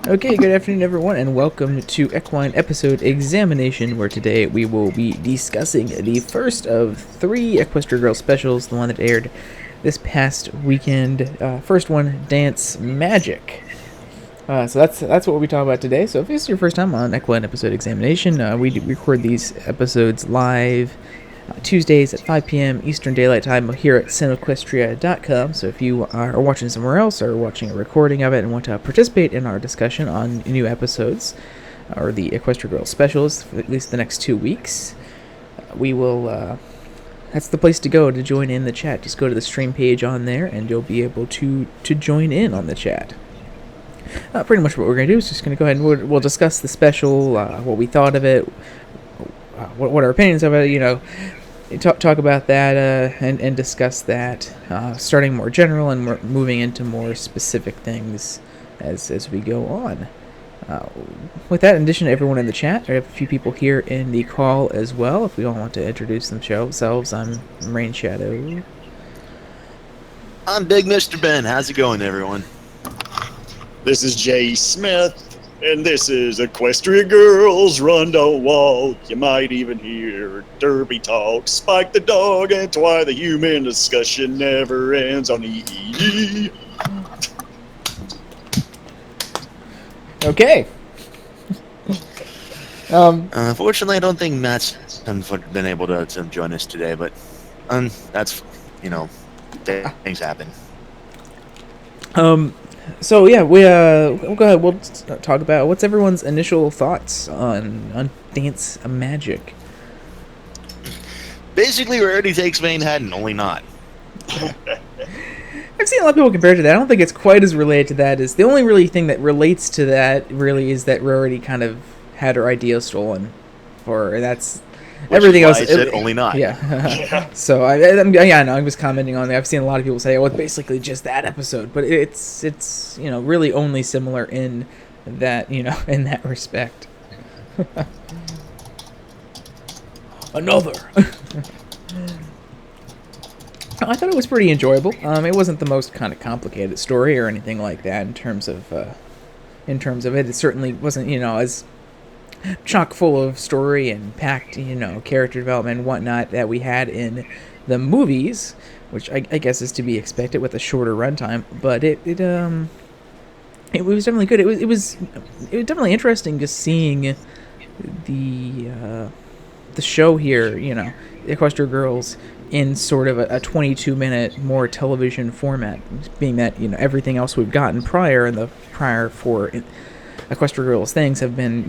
Okay, good afternoon, everyone, and welcome to Equine Episode Examination, where today we will be discussing the first of three Equestria Girls specials, the one that aired this past weekend. First one, Dance Magic. So that's what we'll be talking about today. So if this is your first time on Equine Episode Examination, we record these episodes live Tuesdays at 5 p.m. Eastern Daylight Time here at CinemaQuestria.com. So if you are watching somewhere else or watching a recording of it and want to participate in our discussion on new episodes or the Equestria Girls specials for at least the next 2 weeks, we will... that's the place to go to join in the chat. Just go to the stream page on there and you'll be able to join in on the chat. Pretty much what we're going to do is just going to go ahead and we'll discuss the special, what we thought of it, what our opinions of it, talk about that and discuss that, starting more general and moving into more specific things as we go on. With that, in addition to everyone in the chat, I have a few people here in the call as well. If we all want to introduce themselves, I'm Rain Shadow. I'm Big Mr. Ben. How's it going, everyone? This is Jay Smith, and this is Equestria Girls, Run Don't Walk. You might even hear Derby talk, Spike the dog, and Twy the human. Discussion never ends on EE. Okay. Unfortunately, I don't think Matt's been able to join us today, but that's, things happen. So yeah, we'll go ahead. We'll talk about what's everyone's initial thoughts on Dance Magic. Basically, Rarity takes main head and only not. I've seen a lot of people compare it to that. I don't think it's quite as related to that as the only really thing that relates to that really is that Rarity kind of had her idea stolen for her. That's everything else. Only not. Yeah. So I'm just commenting on that. I've seen a lot of people say, "Oh, it's basically just that episode," but it's really only similar in that in that respect. Another. I thought it was pretty enjoyable. It wasn't the most kind of complicated story or anything like that in terms of it. It certainly wasn't as chock full of story and packed, character development and whatnot that we had in the movies, which I guess is to be expected with a shorter runtime. But it was definitely good. It was definitely interesting just seeing the show here, Equestria Girls in sort of a 22-minute more television format, being that everything else we've gotten prior in the prior four Equestria Girls things have been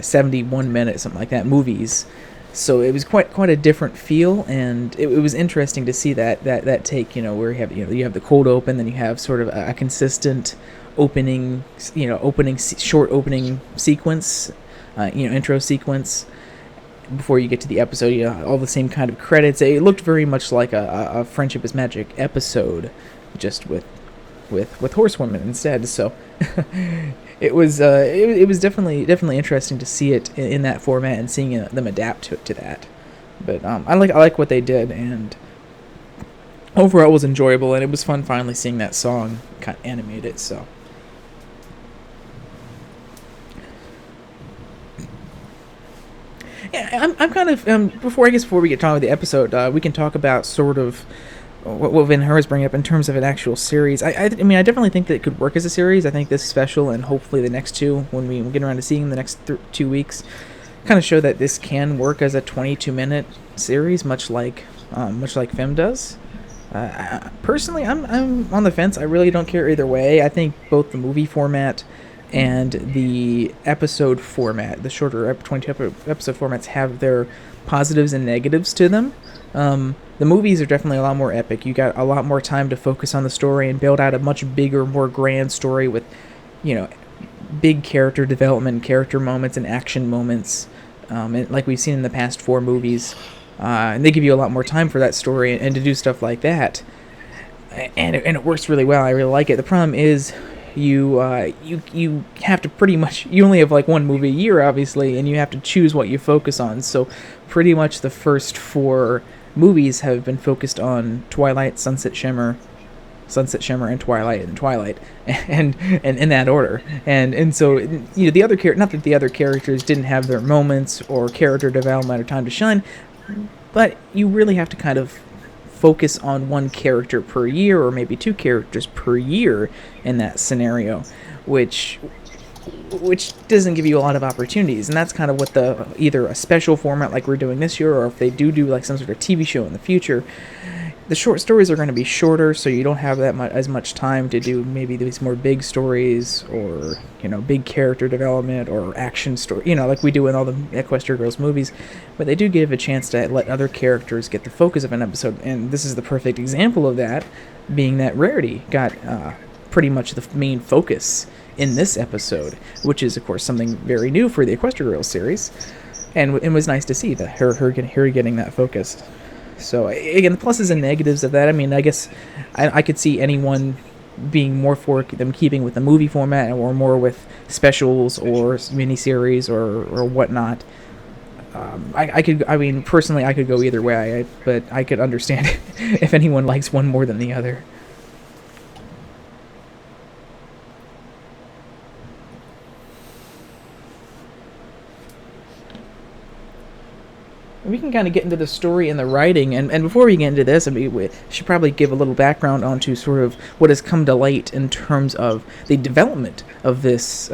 71 minutes, something like that, movies. So it was quite a different feel, and it was interesting to see that take, where you have the cold open, then you have sort of a consistent opening, short opening sequence, intro sequence before you get to the episode. All the same kind of credits. It looked very much like a Friendship is Magic episode, just with horsewomen instead. So it was definitely interesting to see it in that format and seeing them adapt to that. But I like what they did, and overall it was enjoyable, and it was fun finally seeing that song kind of animated. So. Yeah, I'm kind of before we get talking about the episode, we can talk about sort of what Van Her is bringing up in terms of an actual series. I mean, I definitely think that it could work as a series. I think this special and hopefully the next two, when we get around to seeing the next 2 weeks, kind of show that this can work as a 22-minute series, much like Femme does. Personally, I'm on the fence. I really don't care either way. I think both the movie format and the episode format, the shorter 22 episode formats, have their positives and negatives to them. The movies are definitely a lot more epic. You got a lot more time to focus on the story and build out a much bigger, more grand story with, big character development, character moments, and action moments, like we've seen in the past 4 movies. And they give you a lot more time for that story and to do stuff like that. And it works really well. I really like it. The problem is, you have to pretty much, you only have like one movie a year, obviously, and you have to choose what you focus on. So pretty much the first 4 movies have been focused on Twilight, Sunset Shimmer, Sunset, Shimmer, and Twilight, and in that order. And so, the other not that the other characters didn't have their moments or character development or time to shine, but you really have to kind of focus on one character per year, or maybe two characters per year in that scenario, which doesn't give you a lot of opportunities. And that's kind of what either a special format like we're doing this year, or if they do like some sort of TV show in the future, the short stories are going to be shorter, so you don't have as much time to do maybe these more big stories, or big character development or action story, like we do in all the Equestria Girls movies. But they do give a chance to let other characters get the focus of an episode, and this is the perfect example of that, being that Rarity got pretty much the main focus in this episode, which is of course something very new for the Equestria Girls series, and it was nice to see that her getting that focus. So again, the pluses and negatives of that. I mean, I guess I could see anyone being more for them keeping with the movie format, or more with specials or miniseries or whatnot. I mean, personally, I could go either way, but I could understand if anyone likes one more than the other. We can kind of get into the story and the writing, and before we get into this, I mean, we should probably give a little background onto sort of what has come to light in terms of the development of this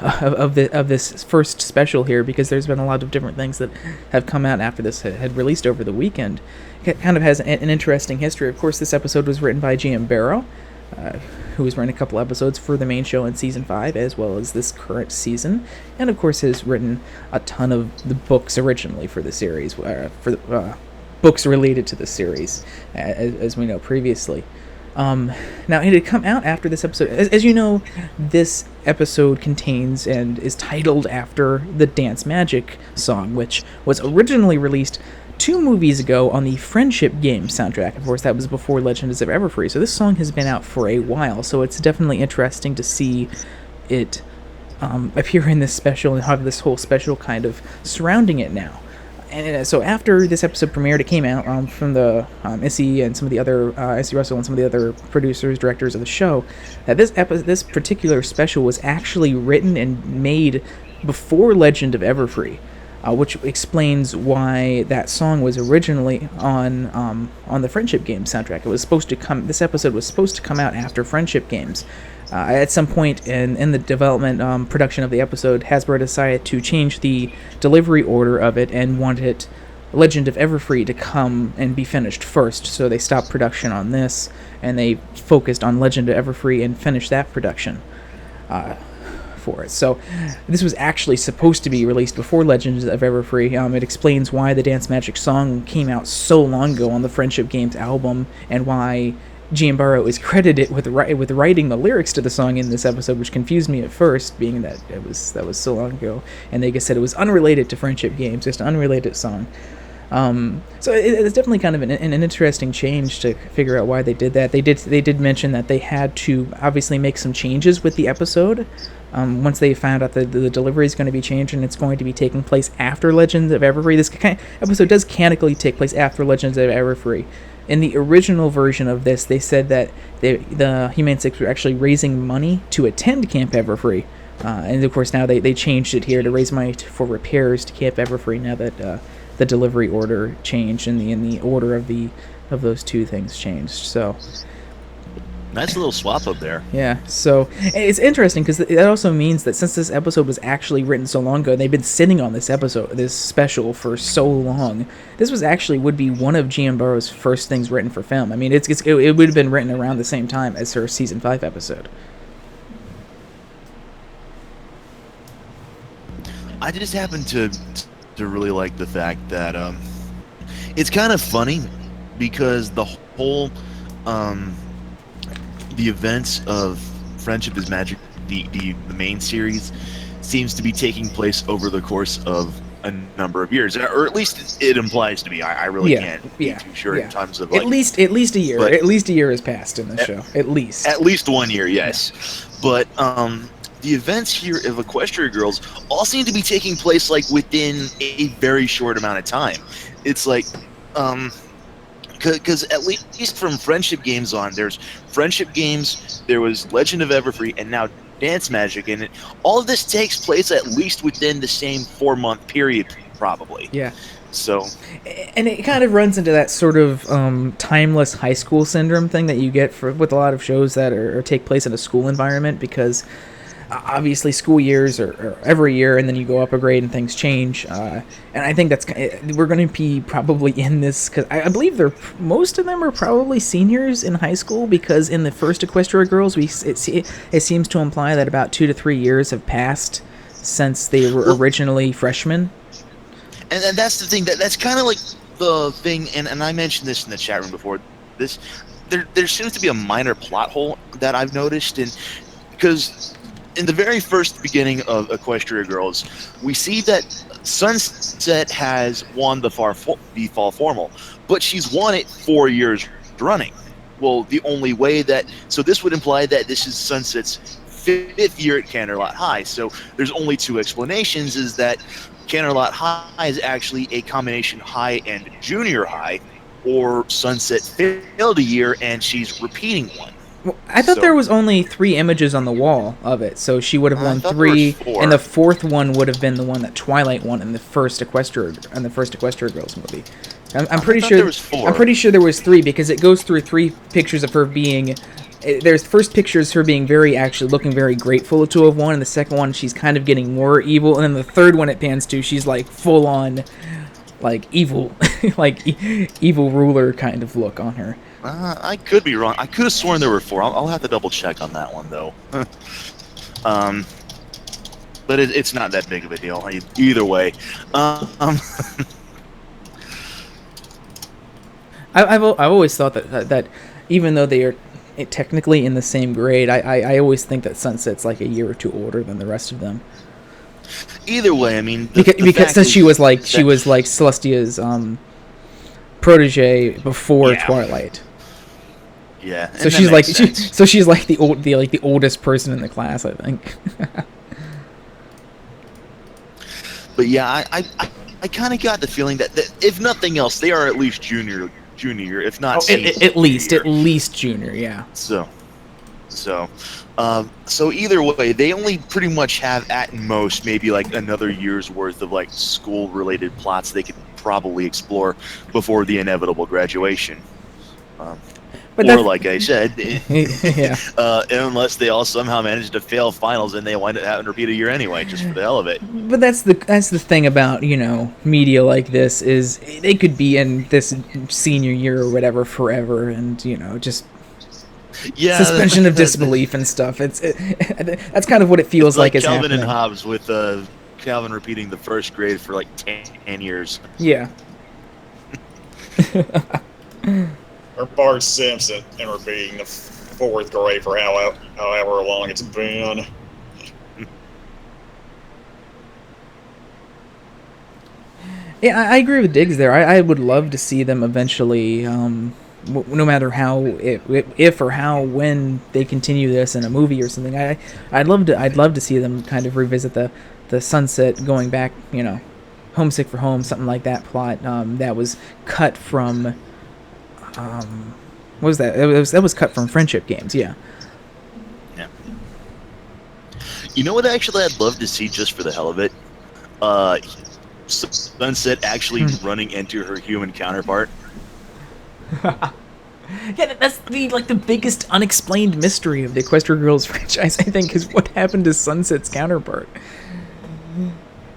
of this first special here, because there's been a lot of different things that have come out after this had released over the weekend. It kind of has an interesting history. Of course, this episode was written by G.M. Barrow, who has written a couple episodes for the main show in Season 5, as well as this current season, and of course has written a ton of the books originally for the series, books related to the series, as we know previously. Now, it had come out after this episode. As you know, this episode contains and is titled after the Dance Magic song, which was originally released 2 movies ago on the Friendship Game soundtrack. Of course, that was before Legends of Everfree, so this song has been out for a while, so it's definitely interesting to see it appear in this special and have this whole special kind of surrounding it now. And so after this episode premiered, it came out from the Issy and some of the other Issy Russell and some of the other producers, directors of the show, that this particular special was actually written and made before Legend of Everfree. Which explains why that song was originally on the Friendship Games soundtrack. This episode was supposed to come out after Friendship Games. At some point in the development production of the episode, Hasbro decided to change the delivery order of it and wanted Legend of Everfree to come and be finished first. So they stopped production on this, and they focused on Legend of Everfree and finished that production. For it. So this was actually supposed to be released before Legends of Everfree. It explains why the Dance Magic song came out so long ago on the Friendship Games album, and why G.M. Barrow is credited with writing the lyrics to the song in this episode, which confused me at first, being that that was so long ago, and they just said it was unrelated to Friendship Games, just an unrelated song. So it's definitely kind of an interesting change to figure out why they did that. They did mention that they had to obviously make some changes with the episode. Once they found out that the delivery is going to be changed and it's going to be taking place after Legends of Everfree. This episode does canonically take place after Legends of Everfree. In the original version of this, they said that the Humane Six were actually raising money to attend Camp Everfree. And of course now they changed it here to raise money for repairs to Camp Everfree, now that the delivery order changed and the order of those two things changed. So nice little swap up there. Yeah, so it's interesting because that also means that since this episode was actually written so long ago, and they've been sitting on this special for so long, this would be one of G.M. Barrow's first things written for film. I mean, it would have been written around the same time as her Season 5 episode. I just happen to really like the fact that it's kind of funny because the whole the events of Friendship is Magic, the main series, seems to be taking place over the course of a number of years, or at least it implies to be. I really can't be too sure in terms of like, at least a year. At least a year has passed in the show. At least 1 year. Yes, but the events here of Equestria Girls all seem to be taking place like within a very short amount of time. It's like because at least from Friendship Games on, there's Friendship Games, there was Legend of Everfree, and now Dance Magic, and all of this takes place at least within the same 4-month period, probably. Yeah. So, and it kind of runs into that sort of timeless high school syndrome thing that you get with a lot of shows that are take place in a school environment, because obviously school years are every year, and then you go up a grade and things change. And I think we're going to be probably in this, because I believe most of them are probably seniors in high school, because in the first Equestria Girls, it seems to imply that about 2 to 3 years have passed since they were originally freshmen. And that's the thing, that's kind of like the thing, and I mentioned this in the chat room before. There seems to be a minor plot hole that I've noticed, and because in the very first beginning of Equestria Girls, we see that Sunset has won the fall formal, but she's won it 4 years running. Well, the only way so this would imply that this is Sunset's 5th year at Canterlot High. So there's only 2 explanations: is that Canterlot High is actually a combination high and junior high, or Sunset failed a year and she's repeating one. Well, I thought there was only 3 images on the wall of it, so she would have won 3, and the 4th one would have been the one that Twilight won in the first Equestria Girls movie. I'm pretty sure there was 4. I'm pretty sure there was 3, because it goes through 3 pictures of her being. There's first pictures her being looking very grateful to have won, and the second one she's kind of getting more evil, and then the third one it pans to, she's like full on, like evil, like evil ruler kind of look on her. I could be wrong. I could have sworn there were 4. I'll have to double check on that one though. But it's not that big of a deal either way. I've always thought that even though they are technically in the same grade, I always think that Sunset's like a year or 2 older than the rest of them. Either way, I mean, because since she was like Celestia's protege before Twilight. Yeah. So she's like she's like the oldest person in the class, I think. But yeah, I kind of got the feeling that if nothing else, they are at least junior, if not senior. At least junior, yeah. So either way, they only pretty much have at most maybe like another year's worth of like school-related plots they could probably explore before the inevitable graduation. Or like I said, unless they all somehow manage to fail finals and they wind up having to repeat a year anyway, just for the hell of it. But that's the thing about, media like this, is they could be in this senior year or whatever forever, and just suspension of disbelief and stuff. That's kind of what it feels like is Calvin happening. and Hobbes, with Calvin repeating the first grade for like 10 years. Yeah. Or Bart Simpson and repeating the 4th grade for however long it's been. Yeah, I agree with Diggs there. I would love to see them eventually, no matter how, if or how, when they continue this in a movie or something. I'd love to see them kind of revisit the Sunset going back, Homesick for Home, something like that plot that was cut from. What was that? That was cut from Friendship Games, yeah. Yeah. You know what? Actually, I'd love to see, just for the hell of it, Sunset actually running into her human counterpart. Yeah, that's the biggest unexplained mystery of the Equestria Girls franchise, I think, is what happened to Sunset's counterpart.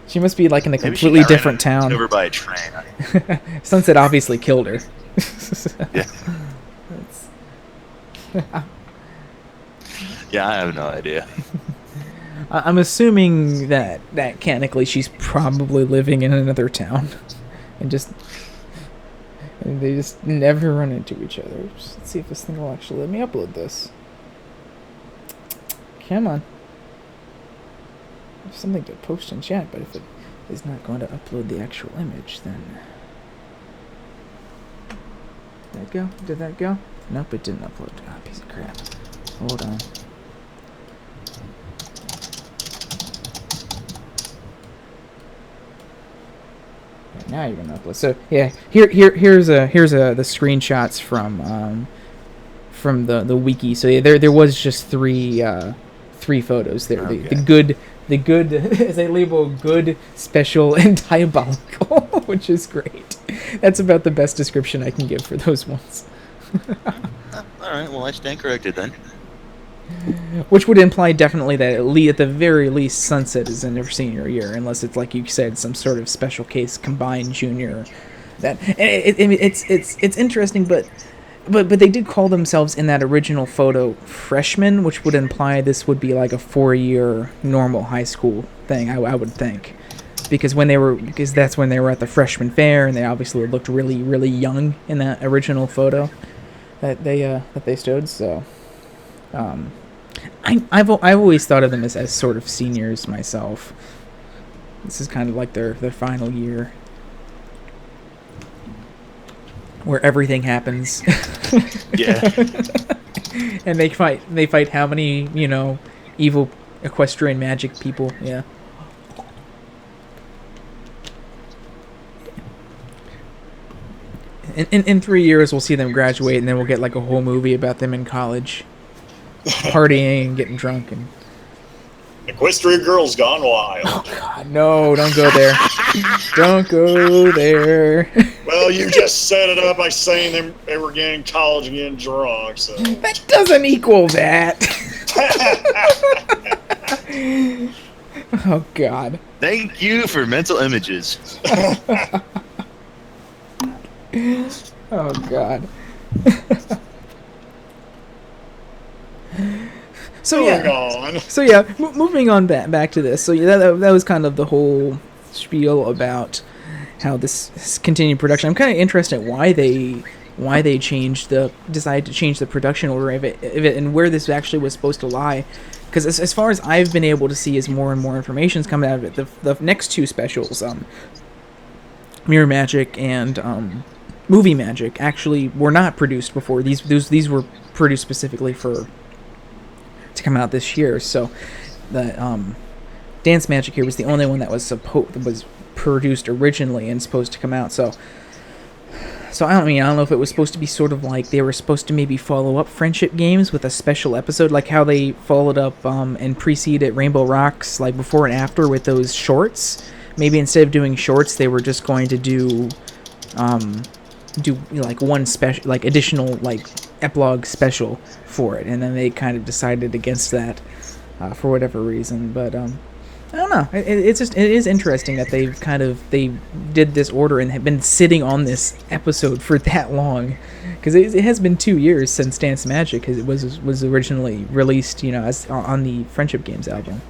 She must be like in a completely different town. Over by a train. Sunset obviously killed her. Yeah. Yeah, I have no idea. I'm assuming that canonically she's probably living in another town, and they just never run into each other. Let's see if this thing will actually let me upload this. Come on. There's something to post in chat, but if it is not going to upload the actual image, then... Did that go? Did that go? Nope, it didn't upload. Ah, piece of crap. Hold on. Now you're gonna upload. So yeah, here's the screenshots from the wiki. So yeah, there was just three photos there. Okay. The good as they label good, special, and diabolical, which is great. That's about the best description I can give for those ones. All right, well, I stand corrected then. Which would imply definitely that at the very least Sunset is in their senior year, unless it's like you said, some sort of special case combined junior. That it's interesting, but they did call themselves in that original photo freshmen, which would imply this would be like a 4-year normal high school thing. I would think, because that's when they were at the freshman fair, and they obviously looked really really young in that original photo that they stood. So. I've always thought of them as sort of seniors myself. This is kind of like their final year, where everything happens. Yeah. And they fight how many evil equestrian magic people? Yeah. In 3 years, we'll see them graduate, and then we'll get like a whole movie about them in college. Partying and getting drunk and Equestria Girls Gone Wild. oh god, no, don't go there. Don't go there. Well, you just set it up by saying they were getting college and getting drunk, so That doesn't equal that. Oh god. Thank you for mental images. Oh god. Moving on back to this. So yeah, that was kind of the whole spiel about how this continued production. I'm kind of interested in why they decided to change the production order of it and where this actually was supposed to lie. Because as far as I've been able to see, as more and more information is coming out of it, the next two specials, Mirror Magic and Movie Magic, actually were not produced before. These were produced specifically to come out this year. So the Dance Magic here was the only one that was produced originally and supposed to come out. So I don't know if it was supposed to be sort of like they were supposed to maybe follow up Friendship Games with a special episode, like how they followed up and preceded Rainbow Rocks, like before and after, with those shorts. Maybe instead of doing shorts, they were just going to do like one special, like additional like epilogue special for it, and then they kind of decided against that for whatever reason. But I don't know. It is interesting that they did this order and have been sitting on this episode for that long, because it has been 2 years since Dance Magic, because it was originally released as on the Friendship Games album.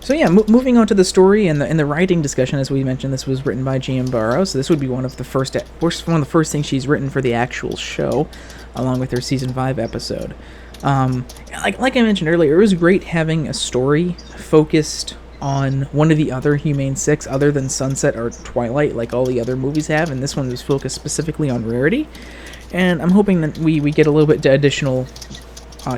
So yeah, moving on to the story and the writing discussion, as we mentioned, this was written by G.M. Barrow, so this would be one of the first things she's written for the actual show, along with her season 5 episode. Like I mentioned earlier, it was great having a story focused on one of the other Humane 6, other than Sunset or Twilight, like all the other movies have, and this one was focused specifically on Rarity. And I'm hoping that we get a little bit additional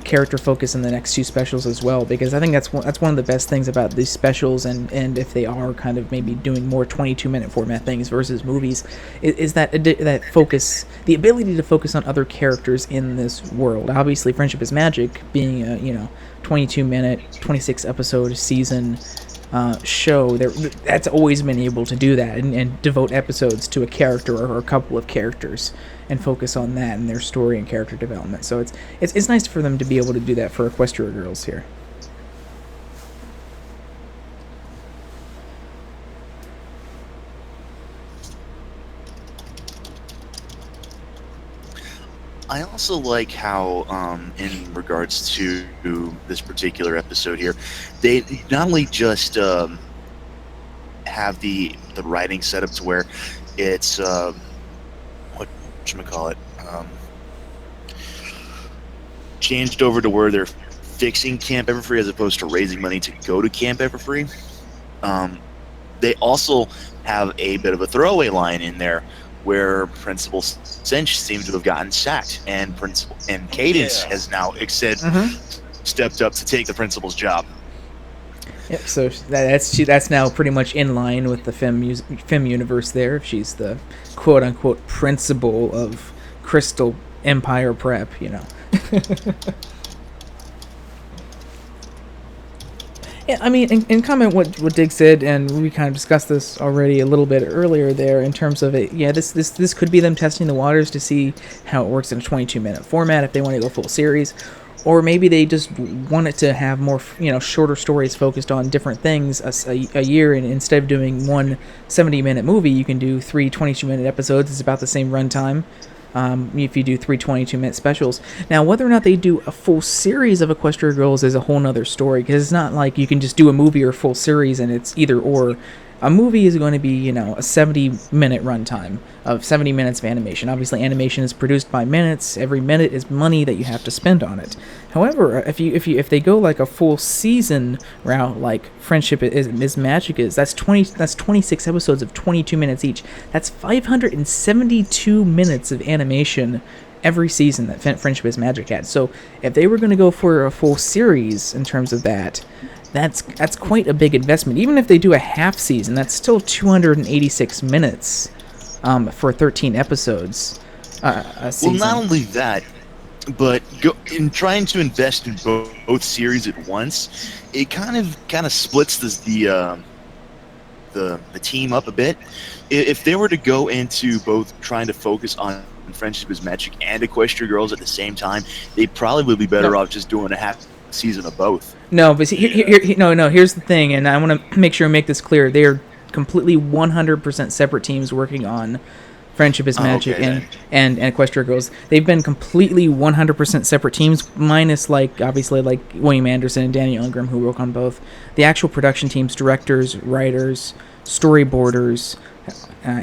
character focus in the next two specials as well, because I think that's one of the best things about these specials, and if they are kind of maybe doing more 22-minute format things versus movies, is that focus, the ability to focus on other characters in this world. Obviously, Friendship is Magic being a 22-minute, 26-episode season show, that's always been able to do that and devote episodes to a character or a couple of characters and focus on that and their story and character development. So it's nice for them to be able to do that for Equestria Girls here. I also like how, in regards to this particular episode here, they not only just have the writing set up to where it's whatchamacallit, changed over to where they're fixing Camp Everfree as opposed to raising money to go to Camp Everfree. They also have a bit of a throwaway line in there where Principal Cinch seems to have gotten sacked, and Cadence has now said, stepped up to take the principal's job. Yep. So that's now pretty much in line with the fem universe. There, she's the quote unquote principal of Crystal Empire Prep. Yeah, I mean, in comment what Dig said, and we kind of discussed this already a little bit earlier there in terms of it. Yeah, this could be them testing the waters to see how it works in a 22-minute format if they want to go full series, or maybe they just want it to have more, shorter stories focused on different things a year, and instead of doing one 70-minute movie, you can do 3 22-minute episodes. It's about the same runtime. If you do 3 22-minute specials. Now, whether or not they do a full series of Equestria Girls is a whole nother story, because it's not like you can just do a movie or a full series and it's either or. A movie is going to be, a 70-minute runtime of 70 minutes of animation. Obviously, animation is produced by minutes. Every minute is money that you have to spend on it. However, if they go like a full season route, like Friendship is Magic is, that's 26 episodes of 22 minutes each. That's 572 minutes of animation every season that Friendship is Magic had. So if they were going to go for a full series in terms of that, that's quite a big investment. Even if they do a half season, that's still 286 minutes for 13 episodes a season. Well, not only that, but in trying to invest in both series at once, it kind of splits the team up a bit. If they were to go into both trying to focus on Friendship is Magic and Equestria Girls at the same time, they probably would be better off just doing a half season of both. No, but see, here's the thing, and I want to make sure and make this clear. They are completely 100% separate teams working on Friendship is Magic and Equestria Girls. They've been completely 100% separate teams, minus, obviously, William Anderson and Daniel Ingram, who work on both. The actual production teams, directors, writers, storyboarders,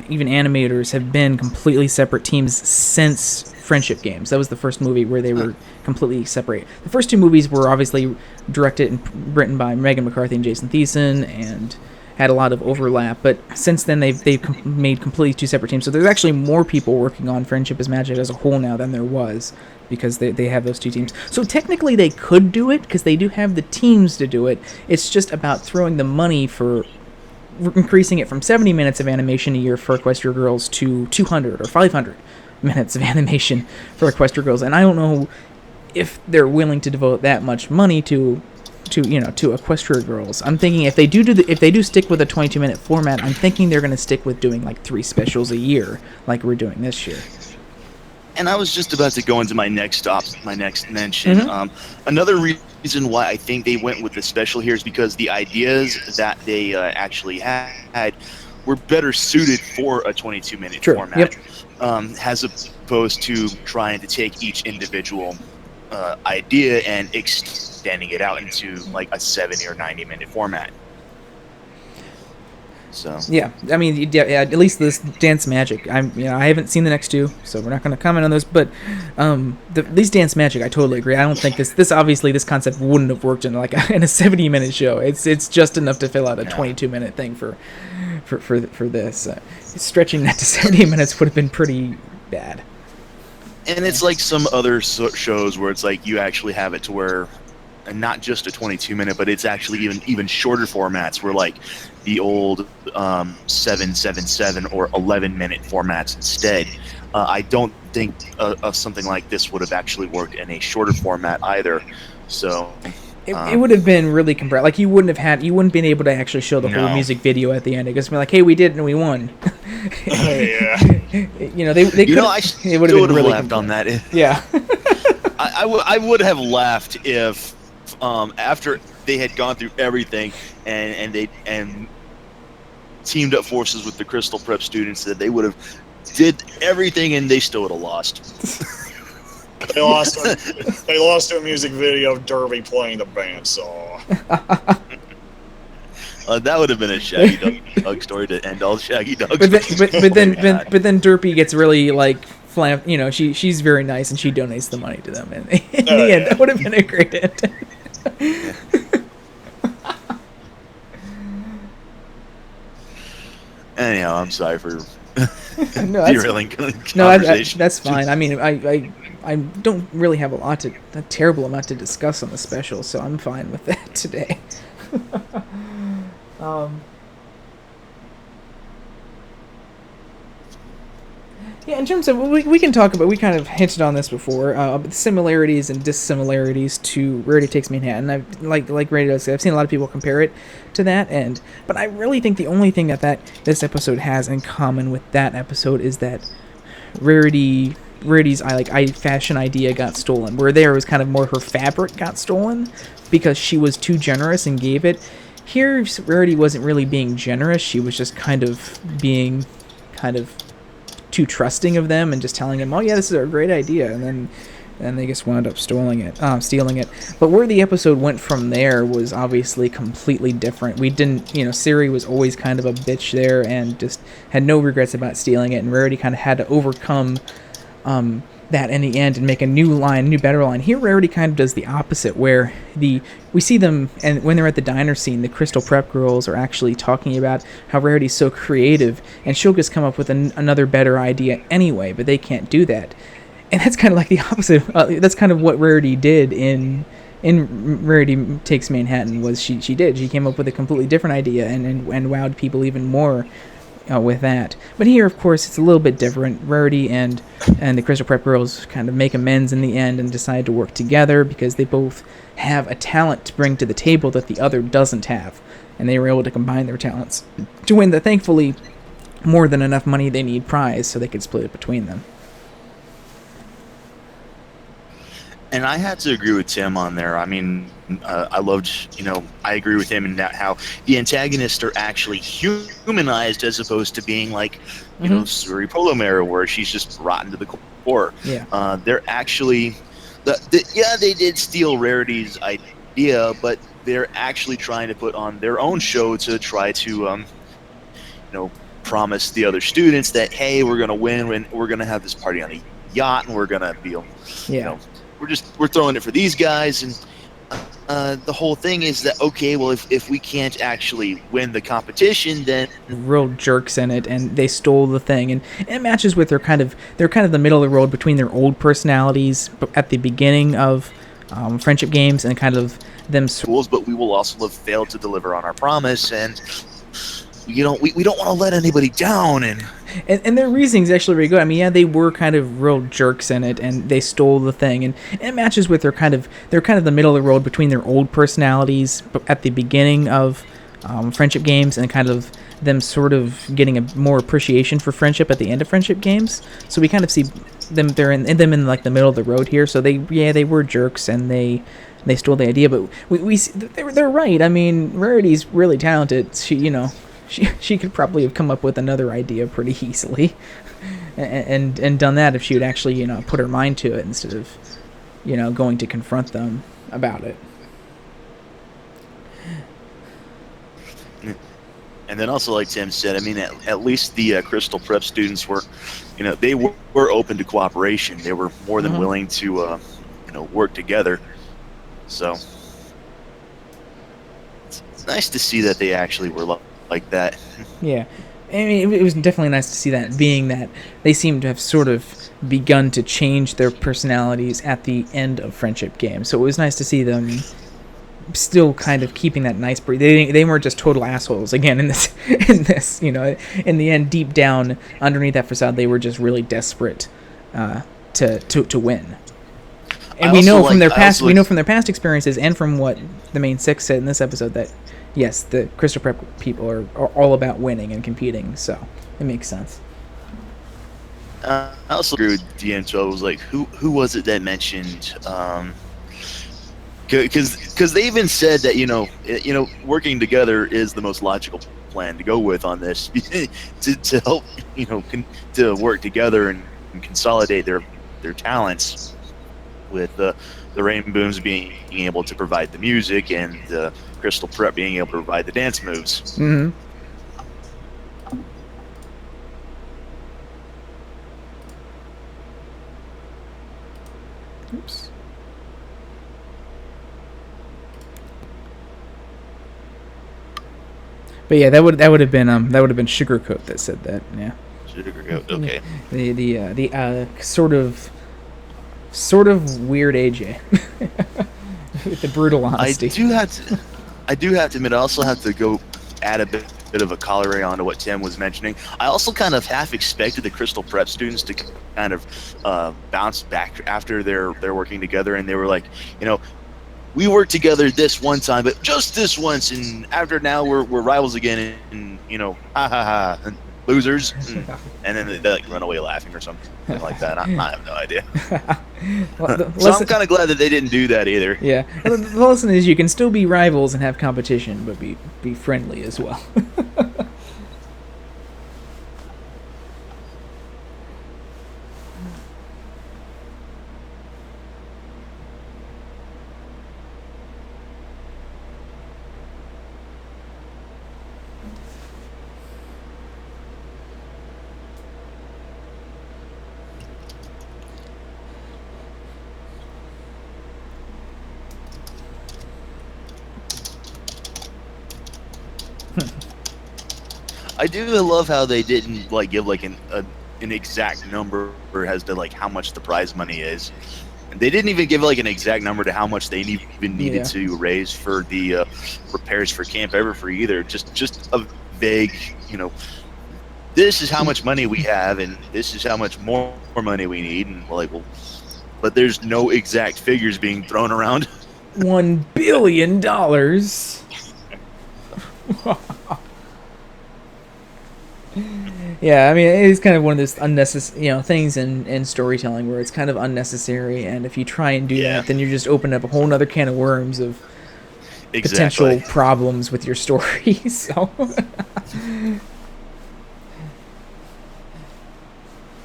even animators, have been completely separate teams since Friendship Games. That was the first movie where they were completely separate. The first 2 movies were obviously directed and written by Megan McCarthy and Jason Thiessen, and had a lot of overlap, but since then they've made completely 2 separate teams. So there's actually more people working on Friendship is Magic as a whole now than there was, because they have those 2 teams. So technically they could do it, because they do have the teams to do it. It's just about throwing the money for increasing it from 70 minutes of animation a year for Equestria Girls to 200 or 500 minutes of animation for Equestria Girls. And I don't know if they're willing to devote that much money to Equestria Girls. I'm thinking if they do stick with a 22-minute format, I'm thinking they're going to stick with doing 3 specials a year, like we're doing this year. And I was just about to go into my next mention. Mm-hmm. Another reason why I think they went with the special here is because the ideas that they actually had were better suited for a 22-minute format, as opposed to trying to take each individual idea and extending it out into a 70 or 90-minute format. So yeah, I mean, at least this Dance Magic. I haven't seen the next 2, so we're not going to comment on those. But these Dance Magic, I totally agree. I don't think this obviously this concept wouldn't have worked in in a 70-minute show. It's just enough to fill out a 22-minute thing for this. Stretching that to 70 minutes would have been pretty bad. And it's like some other shows where it's you actually have it to where, and not just a 22-minute, but it's actually even shorter formats where the old 777 or 11-minute formats instead. I don't think something like this would have actually worked in a shorter format either. So it would have been really compressed. You wouldn't been able to actually show the whole music video at the end. It would be hey, we did and we won. Yeah. They could. I still would have really laughed on that. Yeah. I would have laughed if after they had gone through everything and they teamed up forces with the Crystal Prep students, that they would have did everything and they still would have lost. They lost to a music video of Derby playing the bandsaw. That would have been a Shaggy Dog story to end all Shaggy Dogs. But then Derpy gets really she's very nice and she donates the money to them, and in the end that would have been a great end. Anyhow, I'm sorry for derailing conversation. That's fine. I mean, I don't really have a terrible amount to discuss on the special, so I'm fine with that today. Yeah, in terms of, we can talk about, we kind of hinted on this before, but the similarities and dissimilarities to Rarity Takes Manhattan. I've, like Radio said, I've seen a lot of people compare it to that, but I really think the only thing that this episode has in common with that episode is that Rarity's fashion idea got stolen. Where there was kind of more her fabric got stolen because she was too generous and gave it. Here, Rarity wasn't really being generous. She was just kind of being too trusting of them and just telling them, oh yeah, this is a great idea, and then they just wound up stealing it. But where the episode went from there was obviously completely different. We didn't, Siri was always kind of a bitch there and just had no regrets about stealing it, and Rarity kind of had to overcome that in the end and make a new better line. Here, Rarity kind of does the opposite, where we see them, and when they're at the diner scene, the Crystal Prep girls are actually talking about how Rarity's so creative, and she'll just come up with another better idea anyway, but they can't do that. And that's kind of like the opposite. That's kind of what Rarity did in Rarity Takes Manhattan. Was she came up with a completely different idea and wowed people even more with that. But here, of course, it's a little bit different. Rarity and the Crystal Prep girls kind of make amends in the end and decide to work together because they both have a talent to bring to the table that the other doesn't have, and they were able to combine their talents to win the thankfully more than enough money they need prize, so they could split it between them. And I had to agree with Tim on there. I mean, I loved, I agree with him in that how the antagonists are actually humanized as opposed to being like, Suri Polomera, where she's just rotten to the core. Yeah. They're actually, they did steal Rarity's idea, but they're actually trying to put on their own show to try to, promise the other students that, hey, we're going to win, and we're going to have this party on a yacht, and we're going to be, we're throwing it for these guys, and the whole thing is that, okay, well, if we can't actually win the competition, then real jerks in it, and they stole the thing, and it matches with they're kind of the middle of the road between their old personalities at the beginning of friendship games and kind of them schools, but we will also have failed to deliver on our promise, and we don't want to let anybody down, and their reasoning's actually very good. I mean, yeah, they were kind of real jerks in it, and they stole the thing, and it matches with they're kind of the middle of the road between their old personalities at the beginning of friendship games and kind of them sort of getting a more appreciation for friendship at the end of friendship games. So we kind of see them in like the middle of the road here. So they were jerks and they stole the idea, but we they're right. I mean, Rarity's really talented. She could probably have come up with another idea pretty easily and done that if she would actually, put her mind to it instead of, going to confront them about it. And then also, like Tim said, I mean, at least the Crystal Prep students were, they were open to cooperation. They were more than willing to, work together. So it's nice to see that they actually were like that. Yeah. I mean, it was definitely nice to see that, being that they seem to have sort of begun to change their personalities at the end of friendship games. So it was nice to see them still kind of keeping that nice breed. They weren't just total assholes again in this in the end, deep down underneath that facade, they were just really desperate to win. And we know from their past experiences and from what the main six said in this episode that yes, the Crystal Prep people are all about winning and competing, so it makes sense. I also agree with DM12. Was like, who was it that mentioned? Because they even said that working together is the most logical plan to go with on this to help to work together and consolidate their talents, with the Rain Booms being able to provide the music and the Crystal Prep being able to provide the dance moves. Mm-hmm. Oops. But yeah, that would have been Sugarcoat that said that. Yeah. Sugarcoat. Okay. The sort of sort of weird AJ. With the brutal honesty. I do have to admit, I also have to go add a bit of a corollary onto what Tim was mentioning. I also kind of half expected the Crystal Prep students to kind of bounce back after they're working together, and they were like, we worked together this one time, but just this once, and after now we're rivals again, and ha ha ha, and losers, and then they like run away laughing or something like that. I have no idea. So I'm kind of glad that they didn't do that either. Yeah, the lesson is you can still be rivals and have competition, but be friendly as well. I do love how they didn't like give like an exact number as to like how much the prize money is. They didn't even give like an exact number to how much they even needed to raise for the repairs for Camp Everfree either. Just a vague, this is how much money we have, and this is how much more money we need, and like, well, but there's no exact figures being thrown around. $1 billion. Yeah, I mean, it's kind of one of those unnecessary, things in storytelling where it's kind of unnecessary, and if you try and do that, then you're just opening up a whole other can of worms of potential problems with your story. So,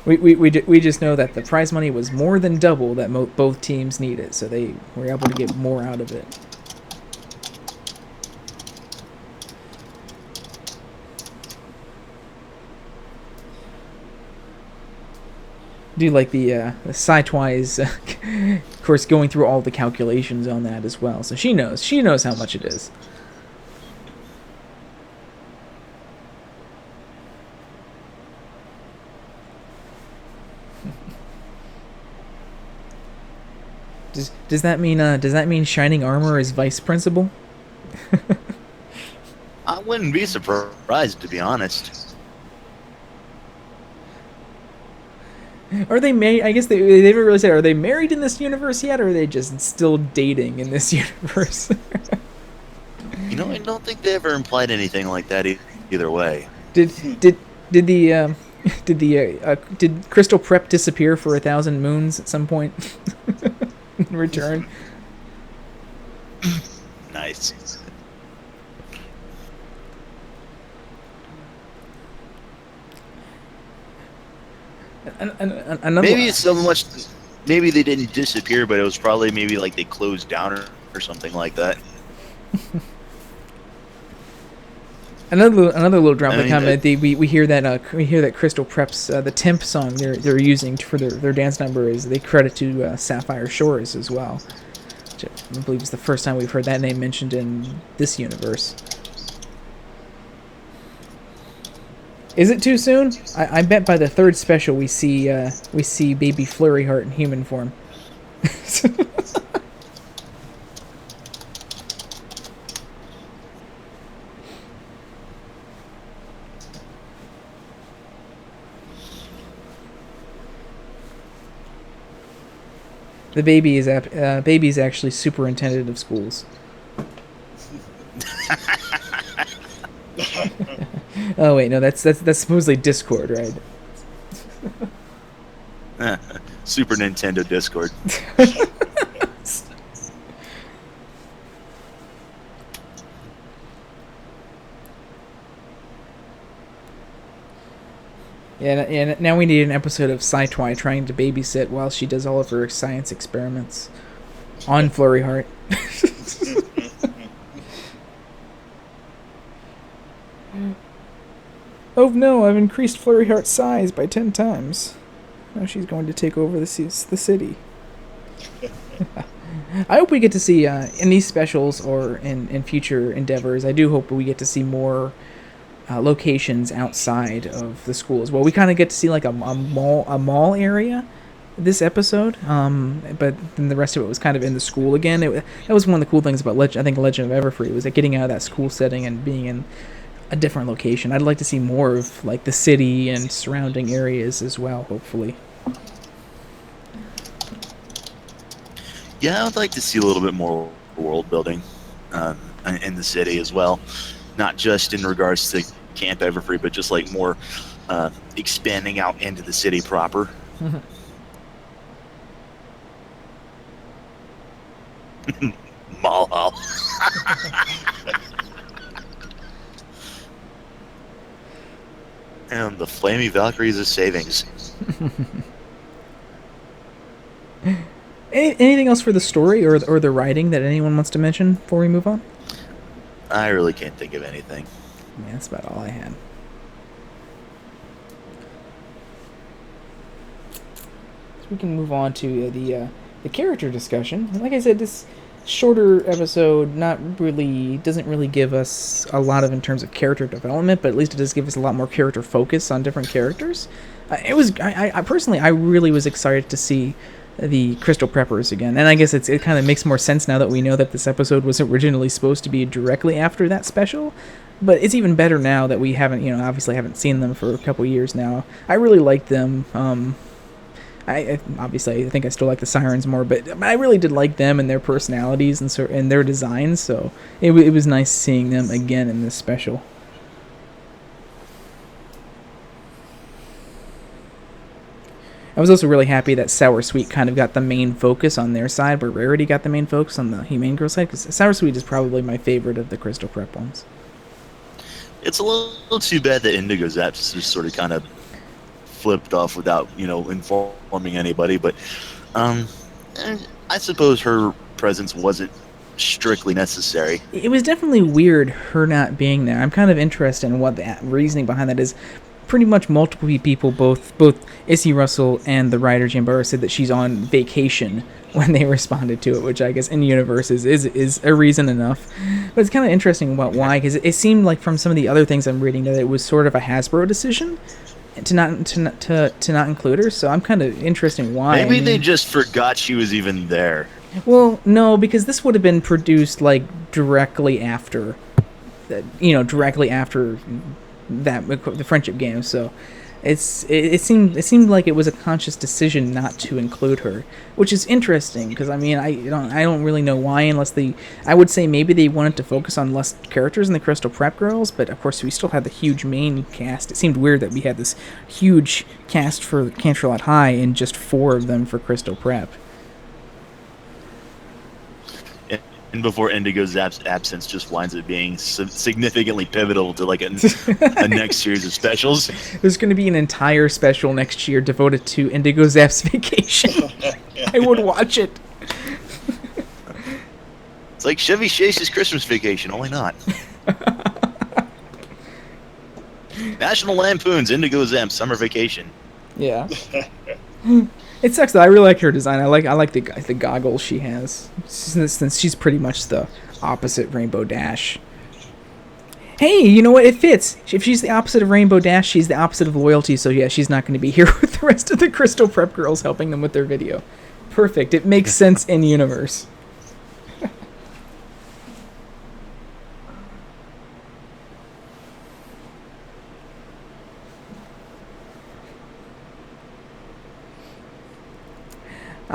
we just know that the prize money was more than double that both teams needed, so they were able to get more out of it. Do like the Sci-Twi's, of course, going through all the calculations on that as well. So she knows how much it is. Does that mean Shining Armor is vice principal? I wouldn't be surprised, to be honest. Are they married? I guess they haven't really said. Are they married in this universe yet, or are they just still dating in this universe? I don't think they ever implied anything like that either way. Did Crystal Prep disappear for 1,000 moons at some point in return? Nice. Maybe it's so much. Maybe they didn't disappear, but it was probably maybe like they closed down or something like that. Another little drop of comment. We hear that Crystal Prep's the temp song they're using for their dance number is they credit to Sapphire Shores as well, which I believe is the first time we've heard that name mentioned in this universe. Is it too soon? I bet by the third special we see baby Flurry Heart in human form. The baby is actually superintendent of schools. Oh wait, no, that's supposedly Discord, right? Super Nintendo Discord. Yeah, now we need an episode of Sci-Twi trying to babysit while she does all of her science experiments on Flurry Heart. Oh no, I've increased Flurry Heart's size by 10 times. Now she's going to take over the city. I hope we get to see, in these specials or in future endeavors, I do hope we get to see more locations outside of the school as well. We kind of get to see like a mall area this episode, but then the rest of it was kind of in the school again. That was one of the cool things about Legend of Everfree, was that getting out of that school setting and being in a different location. I'd like to see more of like the city and surrounding areas as well, hopefully. Yeah, I would like to see a little bit more world building in the city as well. Not just in regards to Camp Everfree, but just like more expanding out into the city proper. Malhal. And the Flamey Valkyries of savings. Anything else for the story or the writing that anyone wants to mention before we move on? I really can't think of anything. Yeah, that's about all I had. So we can move on to the character discussion. Like I said, this shorter episode doesn't really give us a lot in terms of character development, but at least it does give us a lot more character focus on different characters. I personally really was excited to see the Crystal Preppers again, and I guess it kind of makes more sense now that we know that this episode was originally supposed to be directly after that special. But it's even better now that we obviously haven't seen them for a couple years now. I really like them. I think I still like the Sirens more, but I really did like them and their personalities and their designs. So it was nice seeing them again in this special. I was also really happy that Sour Sweet kind of got the main focus on their side, where Rarity got the main focus on the Humane Girl side, because Sour Sweet is probably my favorite of the Crystal Prep ones. It's a little too bad that Indigo Zaps just sort of kind of flipped off without, informing anybody, but I suppose her presence wasn't strictly necessary. It was definitely weird, her not being there. I'm kind of interested in what the reasoning behind that is. Pretty much multiple people, both Issy Russell and the writer Jim Burrows, said that she's on vacation when they responded to it, which I guess in universe is a reason enough. But it's kind of interesting about why, because it seemed like from some of the other things I'm reading that it was sort of a Hasbro decision to not include her. So I'm kind of interested in why. Maybe they just forgot she was even there. Well, no, because this would have been produced like directly after the friendship game, so it seemed like it was a conscious decision not to include her, which is interesting because I don't really know why, I would say maybe they wanted to focus on less characters in the Crystal Prep Girls, but of course we still had the huge main cast. It seemed weird that we had this huge cast for Canterlot High and just 4 of them for Crystal Prep. And before Indigo Zap's absence just winds up being significantly pivotal to like a next series of specials. There's going to be an entire special next year devoted to Indigo Zap's vacation. I would watch it. It's like Chevy Chase's Christmas Vacation, only not. National Lampoon's Indigo Zap's Summer Vacation. Yeah. It sucks though. I really like her design. I like the goggles she has, since she's pretty much the opposite Rainbow Dash. Hey, you know what? It fits. If she's the opposite of Rainbow Dash, she's the opposite of Loyalty. So yeah, she's not going to be here with the rest of the Crystal Prep Girls helping them with their video. Perfect. It makes sense in universe.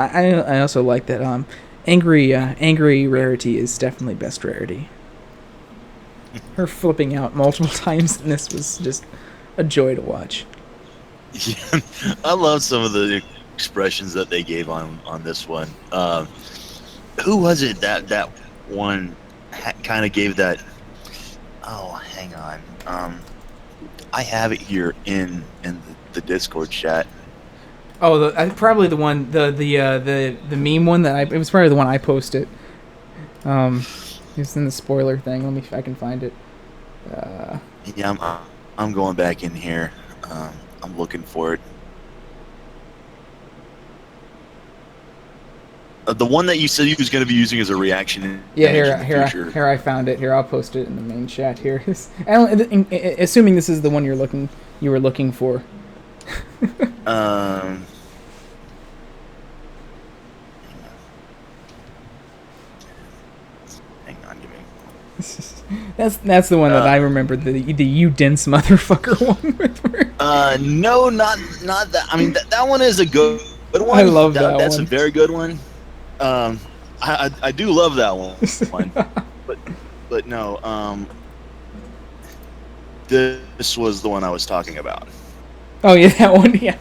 I also like that angry Rarity is definitely best Rarity. Her flipping out multiple times in this was just a joy to watch. Yeah, I love some of the expressions that they gave on this one. Who was it that one kind of gave that? Oh, hang on. I have it here in the Discord chat. Oh, probably the one, the meme one it was probably the one I posted. It's in the spoiler thing. Let me if I can find it. Yeah, I'm going back in here. I'm looking for it. The one that you said you was going to be using as a reaction. Yeah, here I found it. Here, I'll post it in the main chat here. Assuming this is the one you were looking for. That's the one that I remember, the you dense motherfucker one with her. No, not that. I mean, that one is a good one. I love that That's one. a very good one. I do love that one. but no. This was the one I was talking about. Oh yeah, that one. Yeah,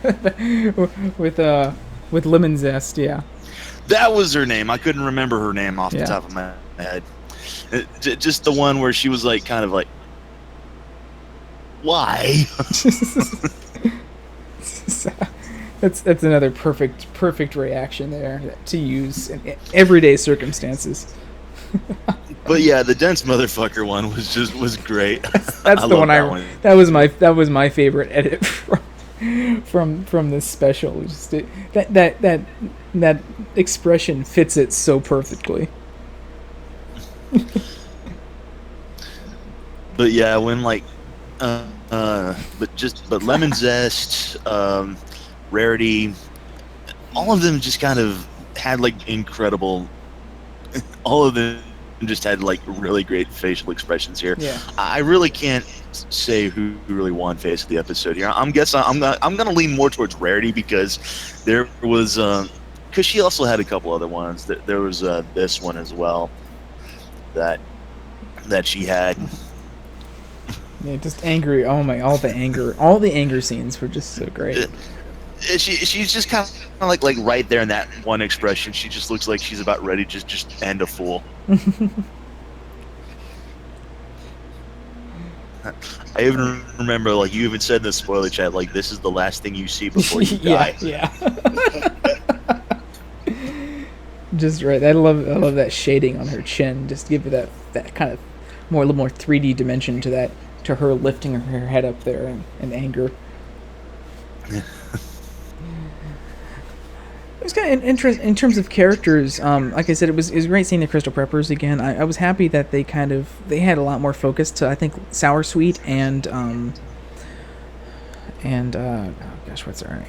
with lemon zest. Yeah. That was her name. I couldn't remember her name off the top of my head. Just the one where she was like, kind of like, why? That's another perfect reaction there to use in everyday circumstances. But yeah, the dense motherfucker one was great. That's the one that was my favorite edit from this special. Just that expression fits it so perfectly. But yeah, when like but Lemon Zest, Rarity, all of them just kind of had like incredible. All of them just had like really great facial expressions here. Yeah. I really can't say who really won face of the episode here. I'm gonna lean more towards Rarity, because there was because she also had a couple other ones. There was this one as well that she had. Yeah, just angry. Oh my! All the anger scenes were just so great. She's just kind of like right there in that one expression. She just looks like she's about ready to just end a fool. I even remember, like, you even said in the spoiler chat, like, this is the last thing you see before you die. Yeah. Just right. I love that shading on her chin. Just give it that kind of a little more 3D dimension to her lifting her head up there in anger. It was kind of interesting in terms of characters. Like I said, it was great seeing the Crystal Preppers again. I was happy that they had a lot more focus to, I think, Sour Sweet and what's her name?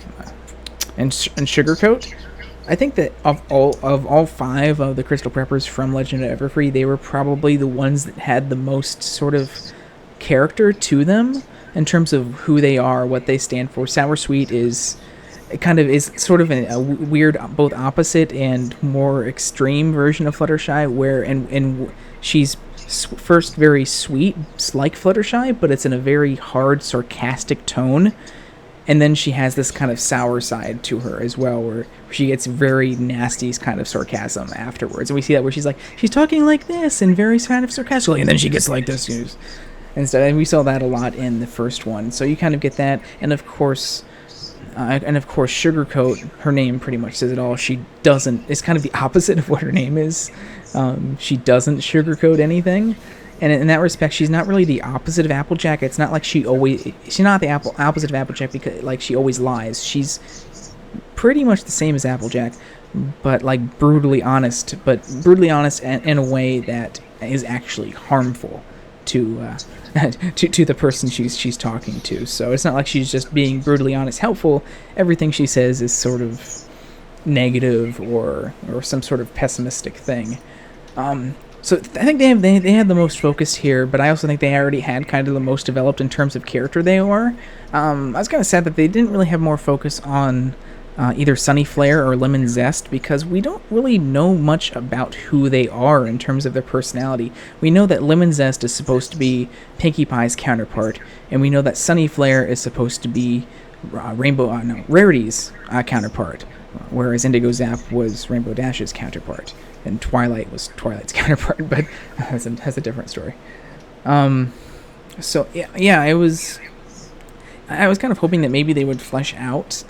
And Sugarcoat. I think that of all five of the Crystal Preppers from Legend of Everfree, they were probably the ones that had the most sort of character to them in terms of who they are, what they stand for. Sour Sweet is sort of a weird, both opposite and more extreme version of Fluttershy, where and she's first very sweet, like Fluttershy, but it's in a very hard, sarcastic tone, and then she has this kind of sour side to her as well, where she gets very nasty kind of sarcasm afterwards, and we see that where she's talking like this and very kind of sarcastically, and then she gets like this instead, and we saw that a lot in the first one, so you kind of get that, and of course Sugarcoat, her name pretty much says it all. She doesn't, it's kind of the opposite of what her name is. She doesn't sugarcoat anything, and in that respect, she's not really the opposite of Applejack. It's not like she's not the opposite of Applejack because like she always lies. She's pretty much the same as Applejack, but like brutally honest in a way that is actually harmful to the person she's talking to. So it's not like she's just being brutally honest helpful. Everything she says is sort of negative or some sort of pessimistic thing. So I think they had the most focus here, but I also think they already had kind of the most developed in terms of character they are. I was kind of sad that they didn't really have more focus on either Sunny Flare or Lemon Zest, because we don't really know much about who they are in terms of their personality. We know that Lemon Zest is supposed to be Pinkie Pie's counterpart, and we know that Sunny Flare is supposed to be Rarity's counterpart, whereas Indigo Zap was Rainbow Dash's counterpart, and Twilight was Twilight's counterpart, but has a different story. So yeah, I was kind of hoping that maybe they would flesh out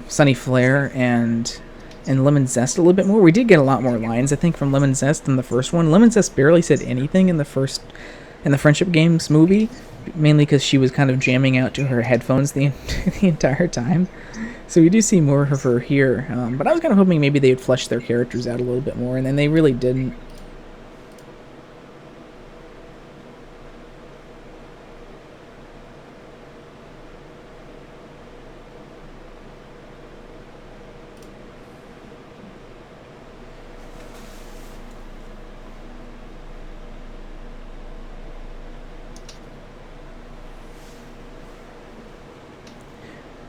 Sunny Flare and Lemon Zest a little bit more. We did get a lot more lines, I think, from Lemon Zest than the first one. Lemon Zest barely said anything in the Friendship Games movie, mainly because she was kind of jamming out to her headphones the entire time. So we do see more of her here, but I was kind of hoping maybe they would flesh their characters out a little bit more, and then they really didn't.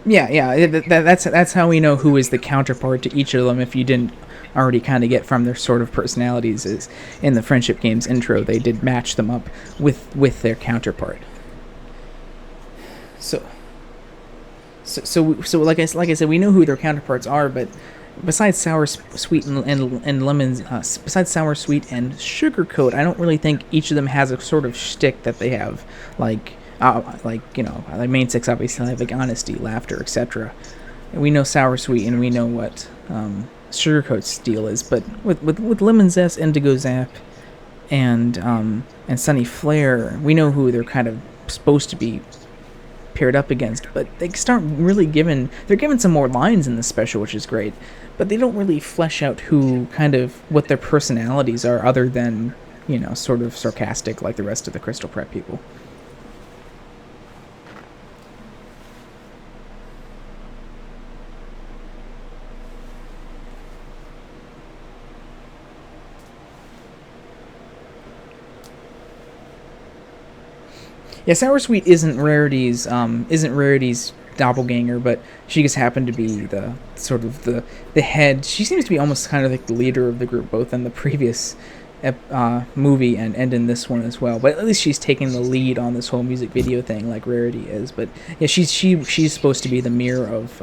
Yeah. That's how we know who is the counterpart to each of them. If you didn't already kind of get from their sort of personalities, is in the Friendship Games intro they did match them up with their counterpart. So like I said, we know who their counterparts are, but besides sour, sweet, and lemons, besides sour, sweet, and sugarcoat, I don't really think each of them has a sort of shtick that they have, like the main six obviously have like honesty, laughter, etc. We know sour, sweet, and we know what sugarcoat's deal is, but with lemon zest, indigo zap, and sunny flare, we know who they're kind of supposed to be paired up against, but they start really they're given some more lines in this special, which is great, but they don't really flesh out what their personalities are, other than sort of sarcastic like the rest of the Crystal Prep people. Yeah, Sour Sweet isn't Rarity's doppelganger, but she just happened to be the sort of the head. She seems to be almost kind of like the leader of the group, both in the previous movie and in this one as well. But at least she's taking the lead on this whole music video thing, like Rarity is. But yeah, she's supposed to be the mirror of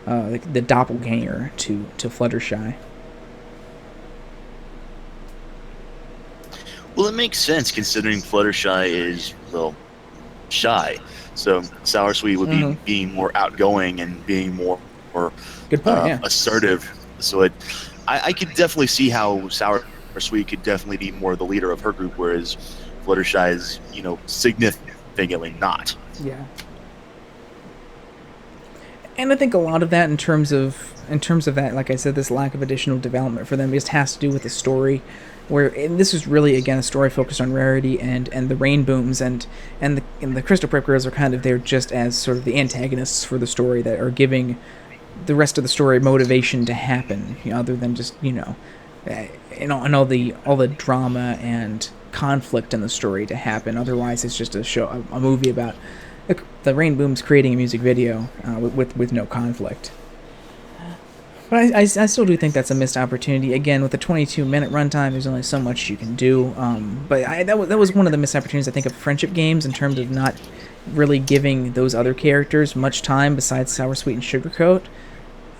the doppelganger to Fluttershy. Well, it makes sense considering Fluttershy is, well, shy. So Sour Sweet would be being more outgoing and being more Good point, yeah. assertive. So I could definitely see how Sour Sweet could definitely be more the leader of her group, whereas Fluttershy is, significantly not. Yeah. And I think a lot of that in terms of that, like I said, this lack of additional development for them just has to do with the story, and this is really, again, a story focused on Rarity and the Rainbooms, and the Crystal Prep Girls are kind of there just as sort of the antagonists for the story that are giving the rest of the story motivation to happen, other than just and all the drama and conflict in the story to happen. Otherwise, it's just a movie about the Rainbooms creating a music video with no conflict. But I still do think that's a missed opportunity. Again, with a 22-minute runtime, there's only so much you can do. But that was one of the missed opportunities, I think, of Friendship Games, in terms of not really giving those other characters much time besides Sour, Sweet, and Sugarcoat.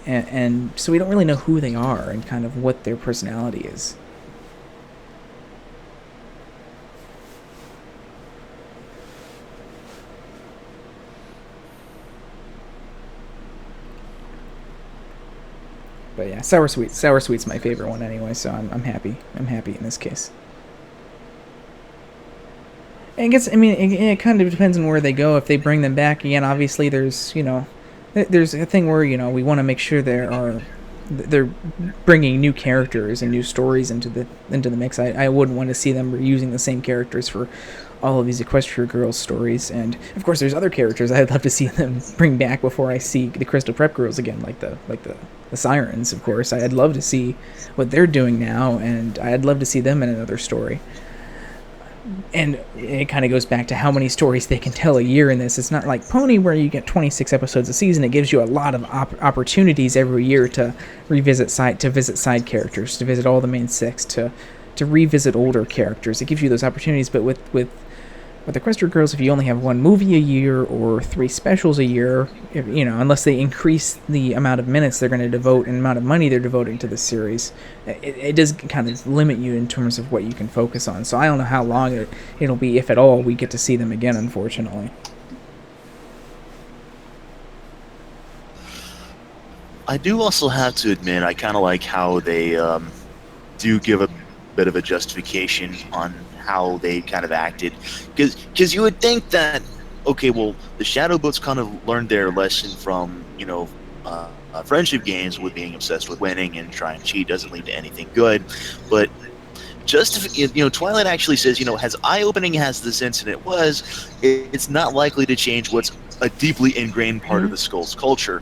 And so we don't really know who they are and kind of what their personality is. But yeah, Sour Sweet's my favorite one anyway, so I'm happy. I'm happy in this case. And it kind of depends on where they go. If they bring them back again, obviously there's a thing where we want to make sure they're bringing new characters and new stories into the mix. I wouldn't want to see them reusing the same characters for all of these Equestria Girls stories, and of course there's other characters I'd love to see them bring back before I see the Crystal Prep Girls again, like the Sirens, of course. I'd love to see what they're doing now, and I'd love to see them in another story. And it kind of goes back to how many stories they can tell a year in this. It's not like Pony, where you get 26 episodes a season. It gives you a lot of opportunities every year to visit side characters, to visit all the main six, to revisit older characters. It gives you those opportunities, but with the Equestria Girls, if you only have one movie a year or 3 specials a year, unless they increase the amount of minutes they're going to devote and amount of money they're devoting to the series, it does kind of limit you in terms of what you can focus on. So I don't know how long it'll be, if at all, we get to see them again, unfortunately. I do also have to admit, I kind of like how they do give a bit of a justification on how they kind of acted, because you would think that, okay, well, the Shadow Boats kind of learned their lesson from Friendship Games, with being obsessed with winning and trying to cheat doesn't lead to anything good. But Twilight actually says, as eye-opening as this incident was, it's not likely to change what's a deeply ingrained part of the Skull's culture.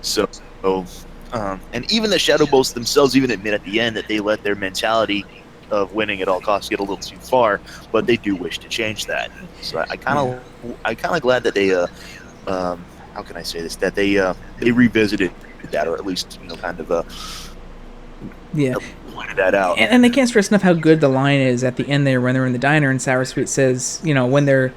So and even the Shadow Boats themselves even admit at the end that they let their mentality of winning at all costs get a little too far, but they do wish to change that. So I kind of glad that they how can I say this, that they revisited that, or at least kind of pointed that out. And they can't stress enough how good the line is at the end there when they're in the diner and Sour Sweet says, when they're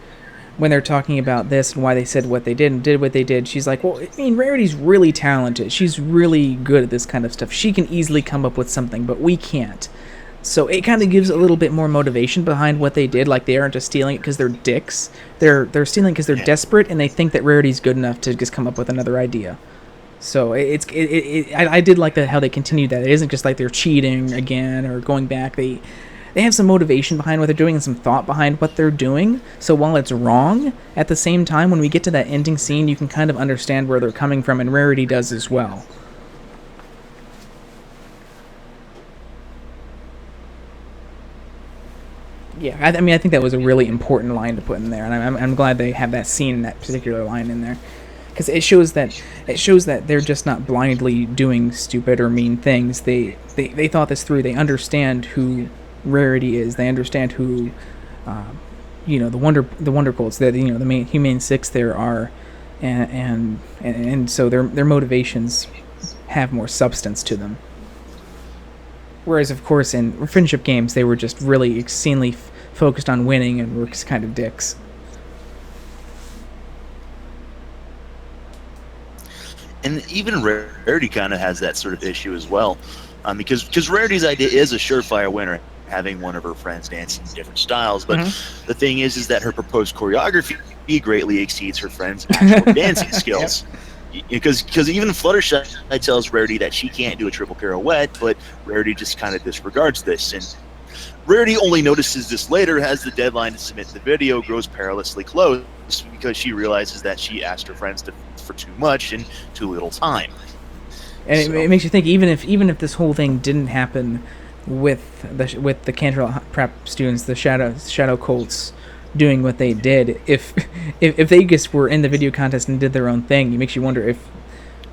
talking about this and why they said what they did and did what they did, she's like, well, I mean, Rarity's really talented. She's really good at this kind of stuff. She can easily come up with something, but we can't. So it kind of gives a little bit more motivation behind what they did. Like, they aren't just stealing it because they're dicks. They're stealing because they're desperate, and they think that Rarity's good enough to just come up with another idea. So I did like how they continued that. It isn't just like they're cheating again or going back. They have some motivation behind what they're doing and some thought behind what they're doing. So while it's wrong, at the same time, when we get to that ending scene, you can kind of understand where they're coming from, and Rarity does as well. Yeah, I mean, I think that was a really important line to put in there, and I'm glad they have that scene, that particular line in there, because it shows that they're just not blindly doing stupid or mean things. They thought this through. They understand who Rarity is. They understand who, the Wonder Colts, that the main Humane Six there are, and so their motivations have more substance to them. Whereas, of course, in friendship games, they were just really exceedingly focused on winning and were kind of dicks. And even Rarity kind of has that sort of issue as well, because Rarity's idea is a surefire winner, having one of her friends dance in different styles. But the thing is that her proposed choreography greatly exceeds her friend's actual dancing skills. Because even Fluttershy tells Rarity that she can't do a triple pirouette, but Rarity just kind of disregards this. And Rarity only notices this later as the deadline to submit the video grows perilously close, because she realizes that she asked her friends for too much in too little time. And it makes you think, even if this whole thing didn't happen with the Cantrell Prep students, the Shadow Colts doing what they did, if they just were in the video contest and did their own thing, it makes you wonder if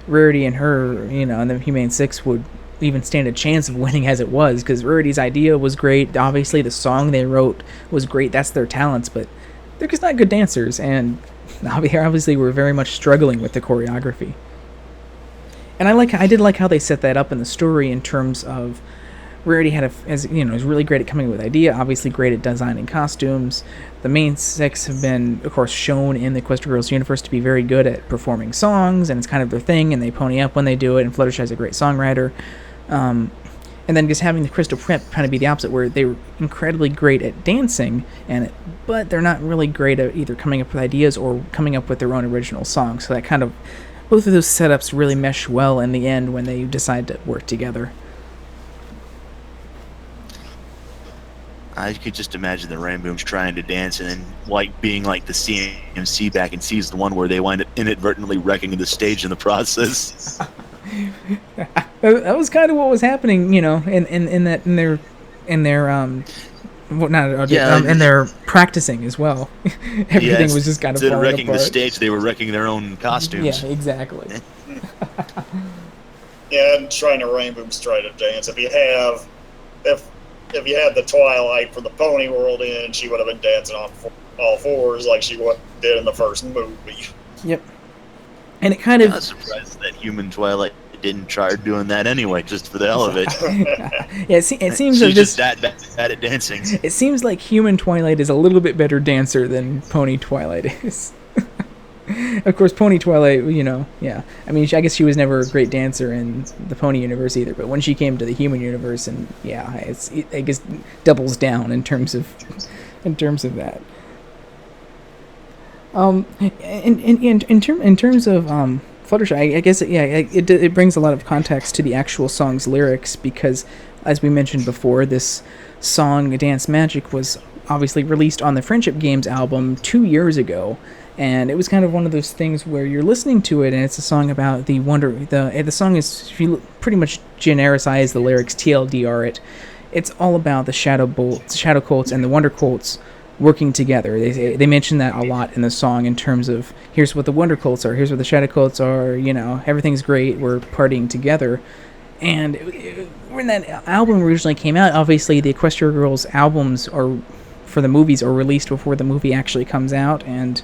Rarity and her, and the Humane Six would even stand a chance of winning as it was, because Rarity's idea was great. Obviously, the song they wrote was great. That's their talents, but they're just not good dancers, and obviously we're very much struggling with the choreography. And I did like how they set that up in the story in terms of Rarity is really great at coming up with idea, obviously great at designing costumes. The main six have been, of course, shown in the Equestria Girls universe to be very good at performing songs, and it's kind of their thing, and they pony up when they do it, and Fluttershy's a great songwriter. And then just having the Crystal Prep kind of be the opposite, where they were incredibly great at dancing, but they're not really great at either coming up with ideas or coming up with their own original songs. So that kind of, both of those setups really mesh well in the end when they decide to work together. I could just imagine the Rainboom's trying to dance and then being like the CMC back in season 1, where they wind up inadvertently wrecking the stage in the process. That was kind of what was happening, in their practicing as well. Everything was just kind of falling apart. Instead of wrecking the stage, they were wrecking their own costumes. Yeah, exactly. Yeah, and trying to Rainboom's try to dance. If you had the Twilight from the Pony World in, she would have been dancing on all fours like she did in the first movie. Yep. And it kind of... I'm not surprised that Human Twilight didn't try doing that anyway, just for the hell of it. Yeah, it seems she's just that bad at dancing. It seems like Human Twilight is a little bit better dancer than Pony Twilight is. Of course, Pony Twilight, yeah. I mean, I guess she was never a great dancer in the Pony universe either, but when she came to the Human universe, and I guess doubles down in terms of that. In terms of Fluttershy, I guess it brings a lot of context to the actual song's lyrics, because, as we mentioned before, this song Dance Magic was obviously released on the Friendship Games album 2 years ago. And it was kind of one of those things where you're listening to it, and it's a song about the song is, if you pretty much genericize the lyrics, TLDR it, it's all about the Shadow Colts and the Wonder Colts working together. They mention that a lot in the song in terms of, here's what the Wonder Colts are, here's what the Shadow Colts are, everything's great, we're partying together. And when that album originally came out, obviously the Equestria Girls albums for the movies are released before the movie actually comes out, and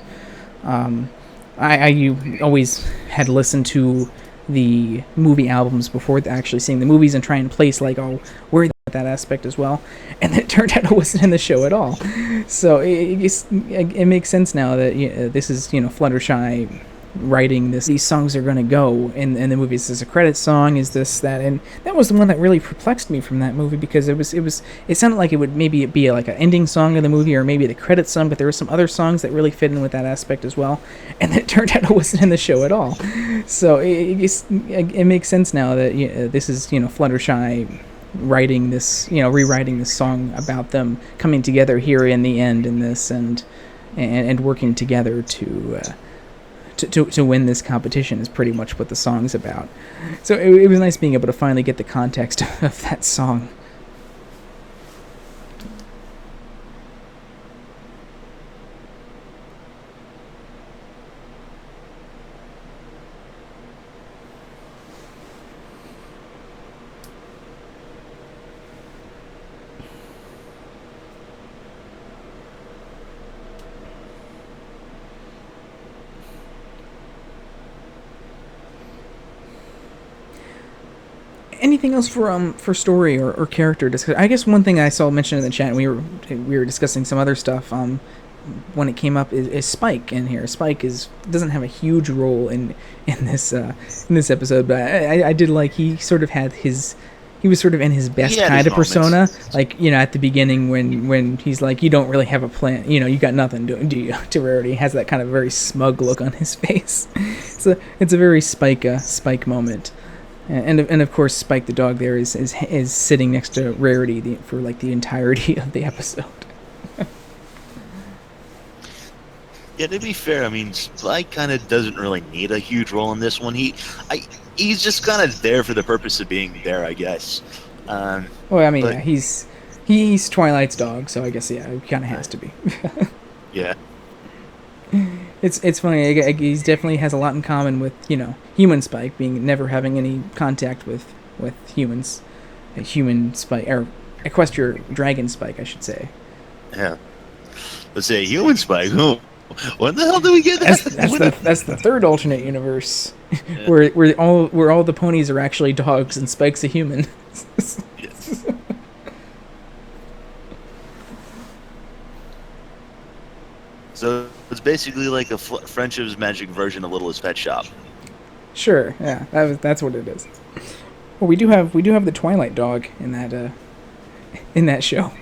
I always had listened to the movie albums before actually seeing the movies and trying to place like, oh, where that aspect as well, and it turned out it wasn't in the show at all. So it makes sense now that this is Fluttershy writing this. These songs are going to go in the movies. Is this a credit song? Is this that? And that was the one that really perplexed me from that movie, because it sounded like it would maybe be like an ending song of the movie or maybe the credit song, but there were some other songs that really fit in with that aspect as well, and it turned out it wasn't in the show at all. So it makes sense now that this is Fluttershy writing this, rewriting this song about them coming together here in the end in this, and working together to win this competition is pretty much what the song's about. So it was nice being able to finally get the context of that song. Anything else for story or character discussion? I guess one thing I saw mentioned in the chat, and we were discussing some other stuff when it came up, is Spike in here. Spike doesn't have a huge role in this episode, but I did like he sort of had he was sort of in his best kind of persona, like at the beginning when he's like, you don't really have a plan, you got nothing, do you? To Rarity, he has that kind of very smug look on his face. So it's a very Spike moment. And of course, Spike the dog there is sitting next to Rarity for like the entirety of the episode. Yeah, to be fair, I mean, Spike kind of doesn't really need a huge role in this one. He's just kind of there for the purpose of being there, I guess. Well, I mean, yeah, he's Twilight's dog, so I guess he kind of has to be. Yeah. It's funny. He definitely has a lot in common with human Spike, being never having any contact with humans, a human Spike, or Equestria Dragon Spike, I should say. Yeah. Let's say human Spike. Oh, when the hell do we get that? That's the third alternate universe, yeah. where all the ponies are actually dogs and Spike's a human. Yes. So it's basically like a Friendship's Magic version of Littlest Pet Shop. Sure, yeah, that's what it is. Well, we do have the Twilight dog in that show.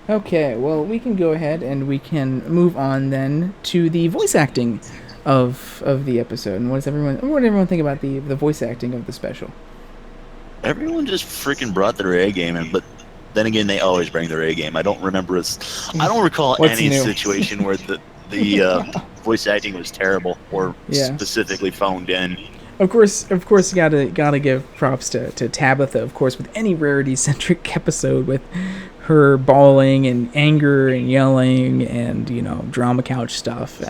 Okay, well, we can go ahead and we can move on then to the voice acting of the episode. And what did everyone think about the voice acting of the special? Everyone just freaking brought their A game in, but then again, they always bring their A game. I don't recall any situation where the voice acting was terrible or specifically phoned in. Of course, you gotta give props to Tabitha, of course, with any Rarity-centric episode, with her bawling and anger and yelling and drama couch stuff.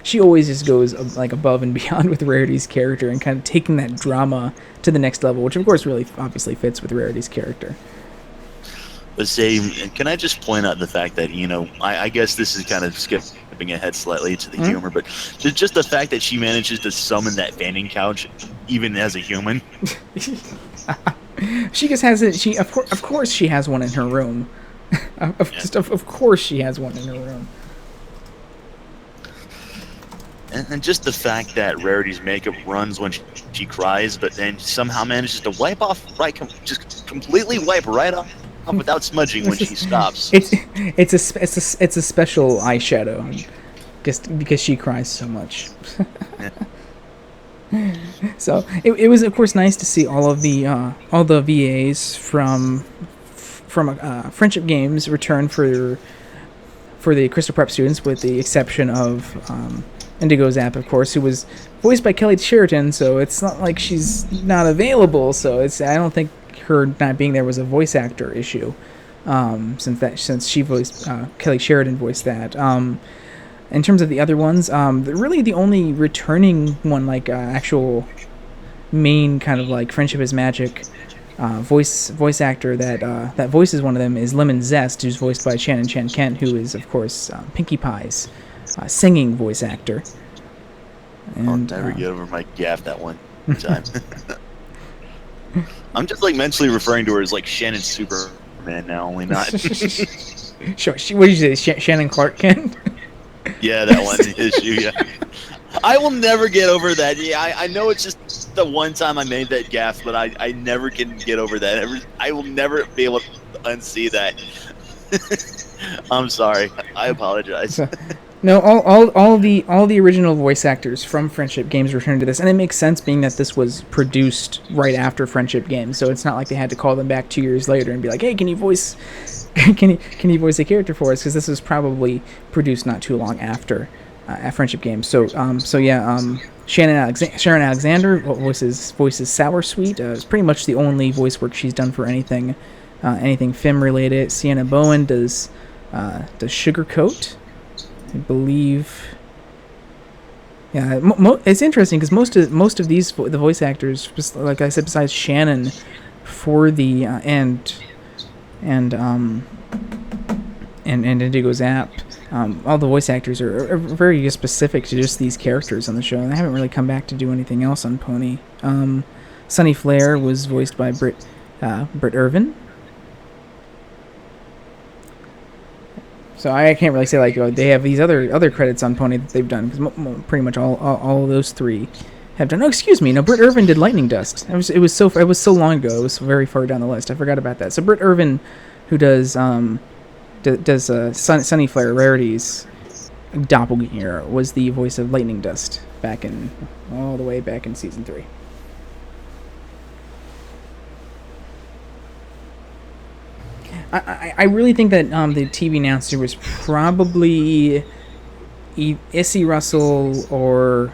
She always just goes like above and beyond with Rarity's character and kind of taking that drama to the next level, which of course really obviously fits with Rarity's character. But can I just point out the fact that I guess this is kind of skipping ahead slightly to the humor, but just the fact that she manages to summon that fanning couch even as a human. She just has it. Of course she has one in her room. Of course she has one in her room. And just the fact that Rarity's makeup runs when she cries, but then somehow manages to just completely wipe right off without smudging when she stops. It's a special eyeshadow, just because she cries so much. Yeah. So it was of course nice to see all the VAs from Friendship Games return for the Crystal Prep students, with the exception of Indigo Zap, of course, who was voiced by Kelly Sheridan. So it's not like she's not available. So I don't think her not being there was a voice actor issue, since she voiced Kelly Sheridan voiced that. In terms of the other ones, really the only returning one, like actual main kind of like Friendship is Magic voice actor that voices one of them is Lemon Zest, who's voiced by Shannon Chan Kent, who is of course Pinkie Pie's singing voice actor. And, I'll never get over my gaff that one time. I'm just like mentally referring to her as like Shannon Superman now, only not. Sure. What did you say, Shannon Clark Kent? Yeah, that one is you. Yeah, I will never get over that. Yeah, I know it's just the one time I made that gaff, but I never can get over that. I will never be able to unsee that. I'm sorry. I apologize. No, all the original voice actors from Friendship Games returned to this, and it makes sense being that this was produced right after Friendship Games, so it's not like they had to call them back 2 years later and be like, "Hey, can you voice a character for us?" Because this was probably produced not too long after Friendship Games. So Sharon Alexander voices Sour Sweet. It's pretty much the only voice work she's done for anything film related. Sienna Bowen does Sugarcoat. I believe. Yeah, it's interesting because most of the voice actors, like I said, besides Shannon, for the and Indigo Zap, all the voice actors are very specific to just these characters on the show, and they haven't really come back to do anything else on Pony. Sunny Flair was voiced by Britt Irvin. So I can't really say like they have these other credits on Pony that they've done, because pretty much all of those three have done. Oh, excuse me. No, Britt Irvin did Lightning Dust. It was so long ago. It was very far down the list. I forgot about that. So Britt Irvin, who does Sunny Flare Rarity's doppelganger, was the voice of Lightning Dust all the way back in season 3. I really think that the TV announcer was probably Issy Russell or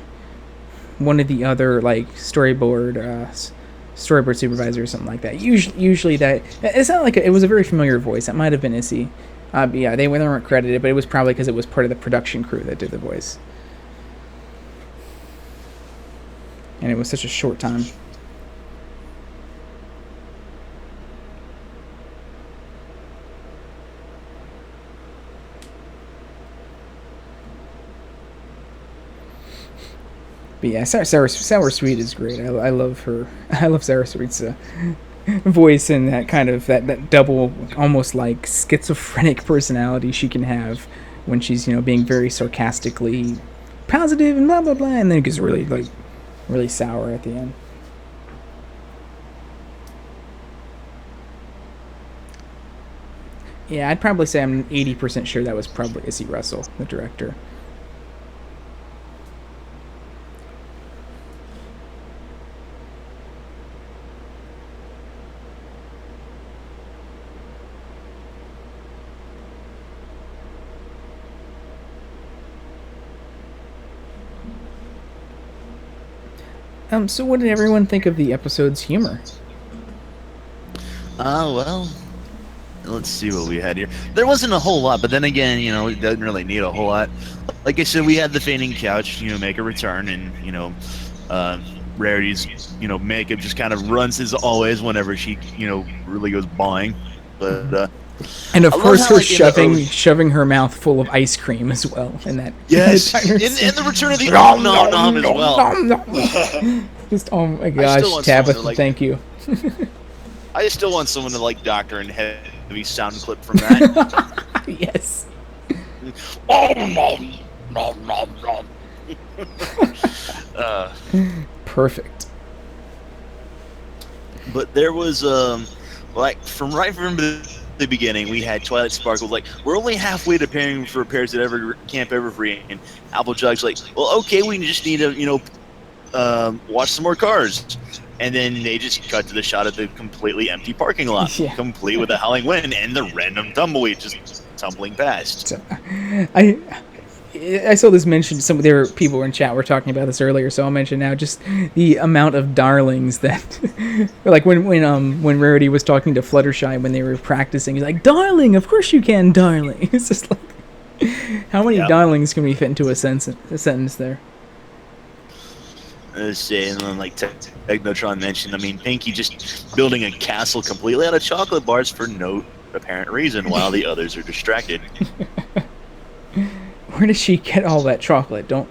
one of the other like storyboard supervisor or something like that. Usually that it's not like it was a very familiar voice. That might have been Issy. But yeah, they weren't credited, but it was probably because it was part of the production crew that did the voice, and it was such a short time. But yeah, Sour Sweet is great. I love her. I love Sour Sweet's voice and that kind of that double, almost like schizophrenic personality she can have when she's being very sarcastically positive and blah blah blah, and then it gets really sour at the end. Yeah, I'd probably say I'm 80% sure that was probably Issy Russell, the director. So what did everyone think of the episode's humor? Well, let's see what we had here. There wasn't a whole lot, but then again, it doesn't really need a whole lot. Like I said, we had the fainting couch, make a return, and, Rarity's, makeup just kind of runs as always whenever she, really goes bawing. But, and of course, her shoving her mouth full of ice cream as well. In that, yes, and the return of the nom nom nom as well. Just oh my gosh, Tabitha, thank you. I still want someone to doctor and heavy sound clip from that. Yes. Perfect. But there was from the beginning, we had Twilight Sparkle we're only halfway to preparing for repairs at Camp Everfree, and Applejack's well, okay, we just need to watch some more cars. And then they just cut to the shot of the completely empty parking lot, complete with a howling wind and the random tumbleweed just tumbling past. I saw this mentioned. There were people in chat were talking about this earlier, so I'll mention now just the amount of darlings that, when Rarity was talking to Fluttershy when they were practicing, he's like, "Darling, of course you can, darling." It's just like, how many darlings can we fit into a sentence there? And then like Technotron mentioned, I mean, Pinky just building a castle completely out of chocolate bars for no apparent reason while the others are distracted. Where does she get all that chocolate? Don't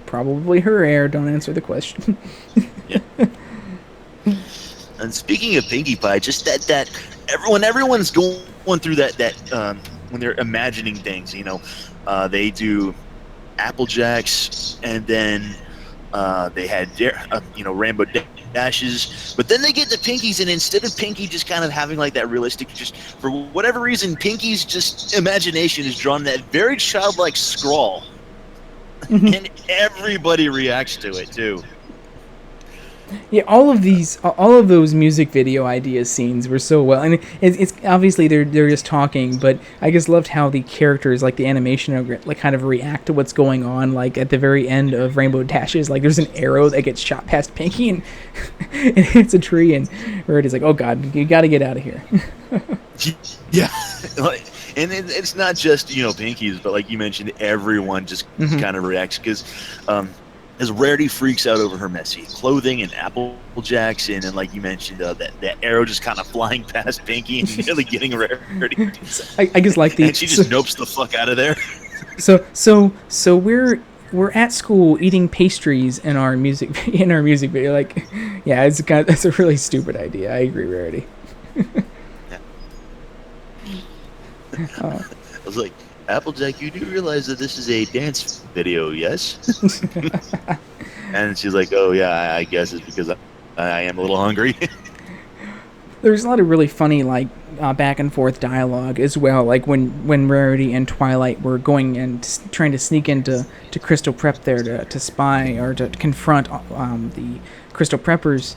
probably her hair. Don't answer the question. Yeah. And speaking of Pinkie Pie, just that everyone's going through that when they're imagining things, you know, they do Apple Jacks, and then they had Rainbow Dashes, but then they get to Pinky's, and instead of Pinky just kind of having like that realistic, just for whatever reason, Pinky's just imagination is drawn that very childlike scrawl, and everybody reacts to it too. Yeah, all of those music video ideas scenes were so well, and it's obviously they're just talking, but I just loved how the characters, like the animation, like kind of react to what's going on. Like at the very end of Rainbow Dashes, like there's an arrow that gets shot past Pinky and it hits a tree, and Rarity's like, "Oh God, you got to get out of here." Yeah, and it's not just Pinky's, but like you mentioned, everyone just kind of reacts because. As Rarity freaks out over her messy clothing and Apple Jacks, and like you mentioned, that arrow just kind of flying past Pinky and nearly getting Rarity. I just like and she just nopes the fuck out of there. So we're at school eating pastries in our music video. Like, yeah, that's a really stupid idea. I agree, Rarity. I was like, Applejack, you do realize that this is a dance video, yes? And she's like, oh yeah, I guess it's because I am a little hungry. There's a lot of really funny back and forth dialogue as well, like when Rarity and Twilight were going and trying to sneak into Crystal Prep there to spy or to confront the Crystal Preppers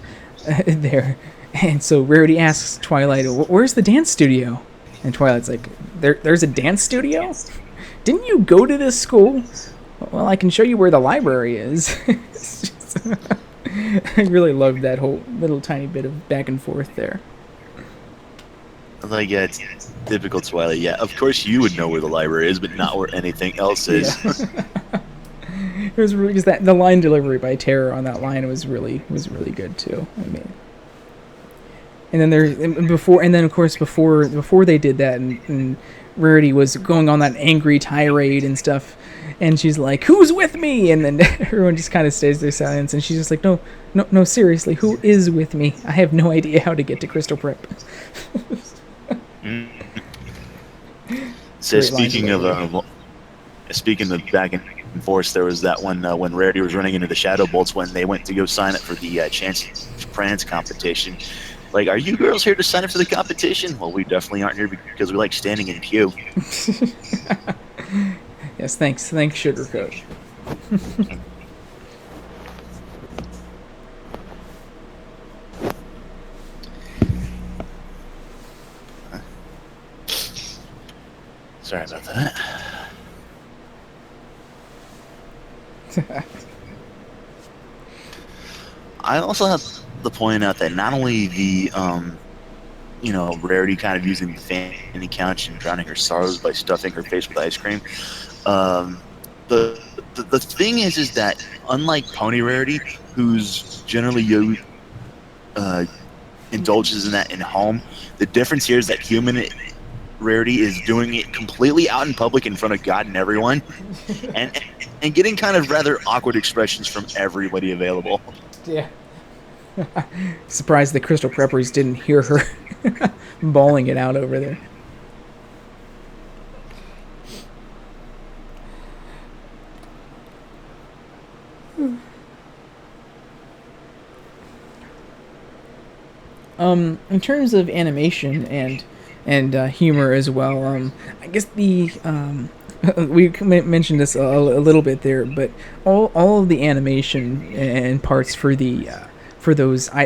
there. And so Rarity asks Twilight, where's the dance studio? And Twilight's like, there's a dance studio? Didn't you go to this school? Well, I can show you where the library is. I really loved that whole little tiny bit of back and forth there. Like, yeah, it's typical Twilight. Yeah, of course you would know where the library is, but not where anything else is. Yeah. It was really, because the line delivery by Terror on that line was really good too. I mean. And then of course before they did that, and Rarity was going on that angry tirade and stuff, and she's like, "Who's with me?" And then everyone just kind of stays their silence, and she's just like, "No, seriously, who is with me? I have no idea how to get to Crystal Prep." So speaking of back and forth, there was that one when Rarity was running into the Shadow Bolts when they went to go sign up for the Chance Prance competition. Like, are you girls here to sign up for the competition? Well, we definitely aren't here because we like standing in queue. Yes, thanks, Sugarcoat. Sorry about that. I also have to point out that not only the Rarity kind of using the fanny couch and drowning her sorrows by stuffing her face with ice cream. The thing is that unlike Pony Rarity, who's generally indulges in that in home, the difference here is that human Rarity is doing it completely out in public in front of God and everyone, and getting kind of rather awkward expressions from everybody available. Yeah. Surprised the Crystal Preppers didn't hear her bawling it out over there. In terms of animation and humor as well, I guess we mentioned this a little bit there, but all of the animation and parts for that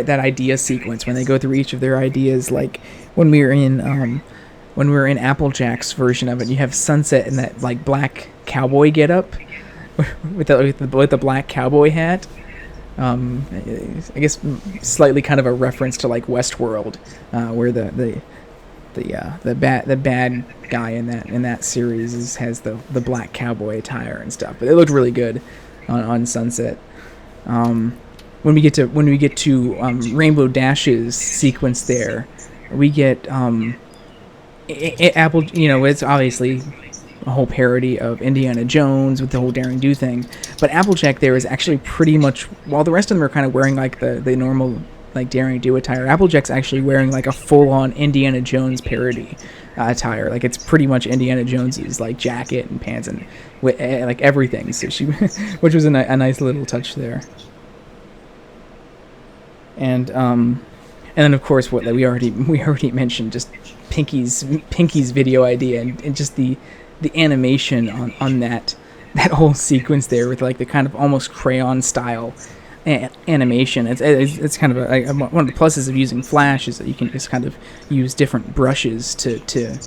idea sequence when they go through each of their ideas, like when we were in Applejack's version of it, you have Sunset in that like black cowboy getup with the black cowboy hat. I guess slightly kind of a reference to like Westworld, where the bad guy in that series has the black cowboy attire and stuff. But it looked really good on Sunset. when we get to Rainbow Dash's sequence there, we get Apple. You know, it's obviously a whole parody of Indiana Jones with the whole daring do thing, but Applejack there is actually pretty much, while the rest of them are kind of wearing like the normal like daring do attire, Applejack's actually wearing like a full-on Indiana Jones parody attire. Like it's pretty much Indiana Jones's like jacket and pants and like everything. So she, which was a nice little touch there. And then of course what we already mentioned, just Pinky's video idea and just the animation on that whole sequence there with like the kind of almost crayon style animation. It's kind of one of the pluses of using Flash is that you can just kind of use different brushes to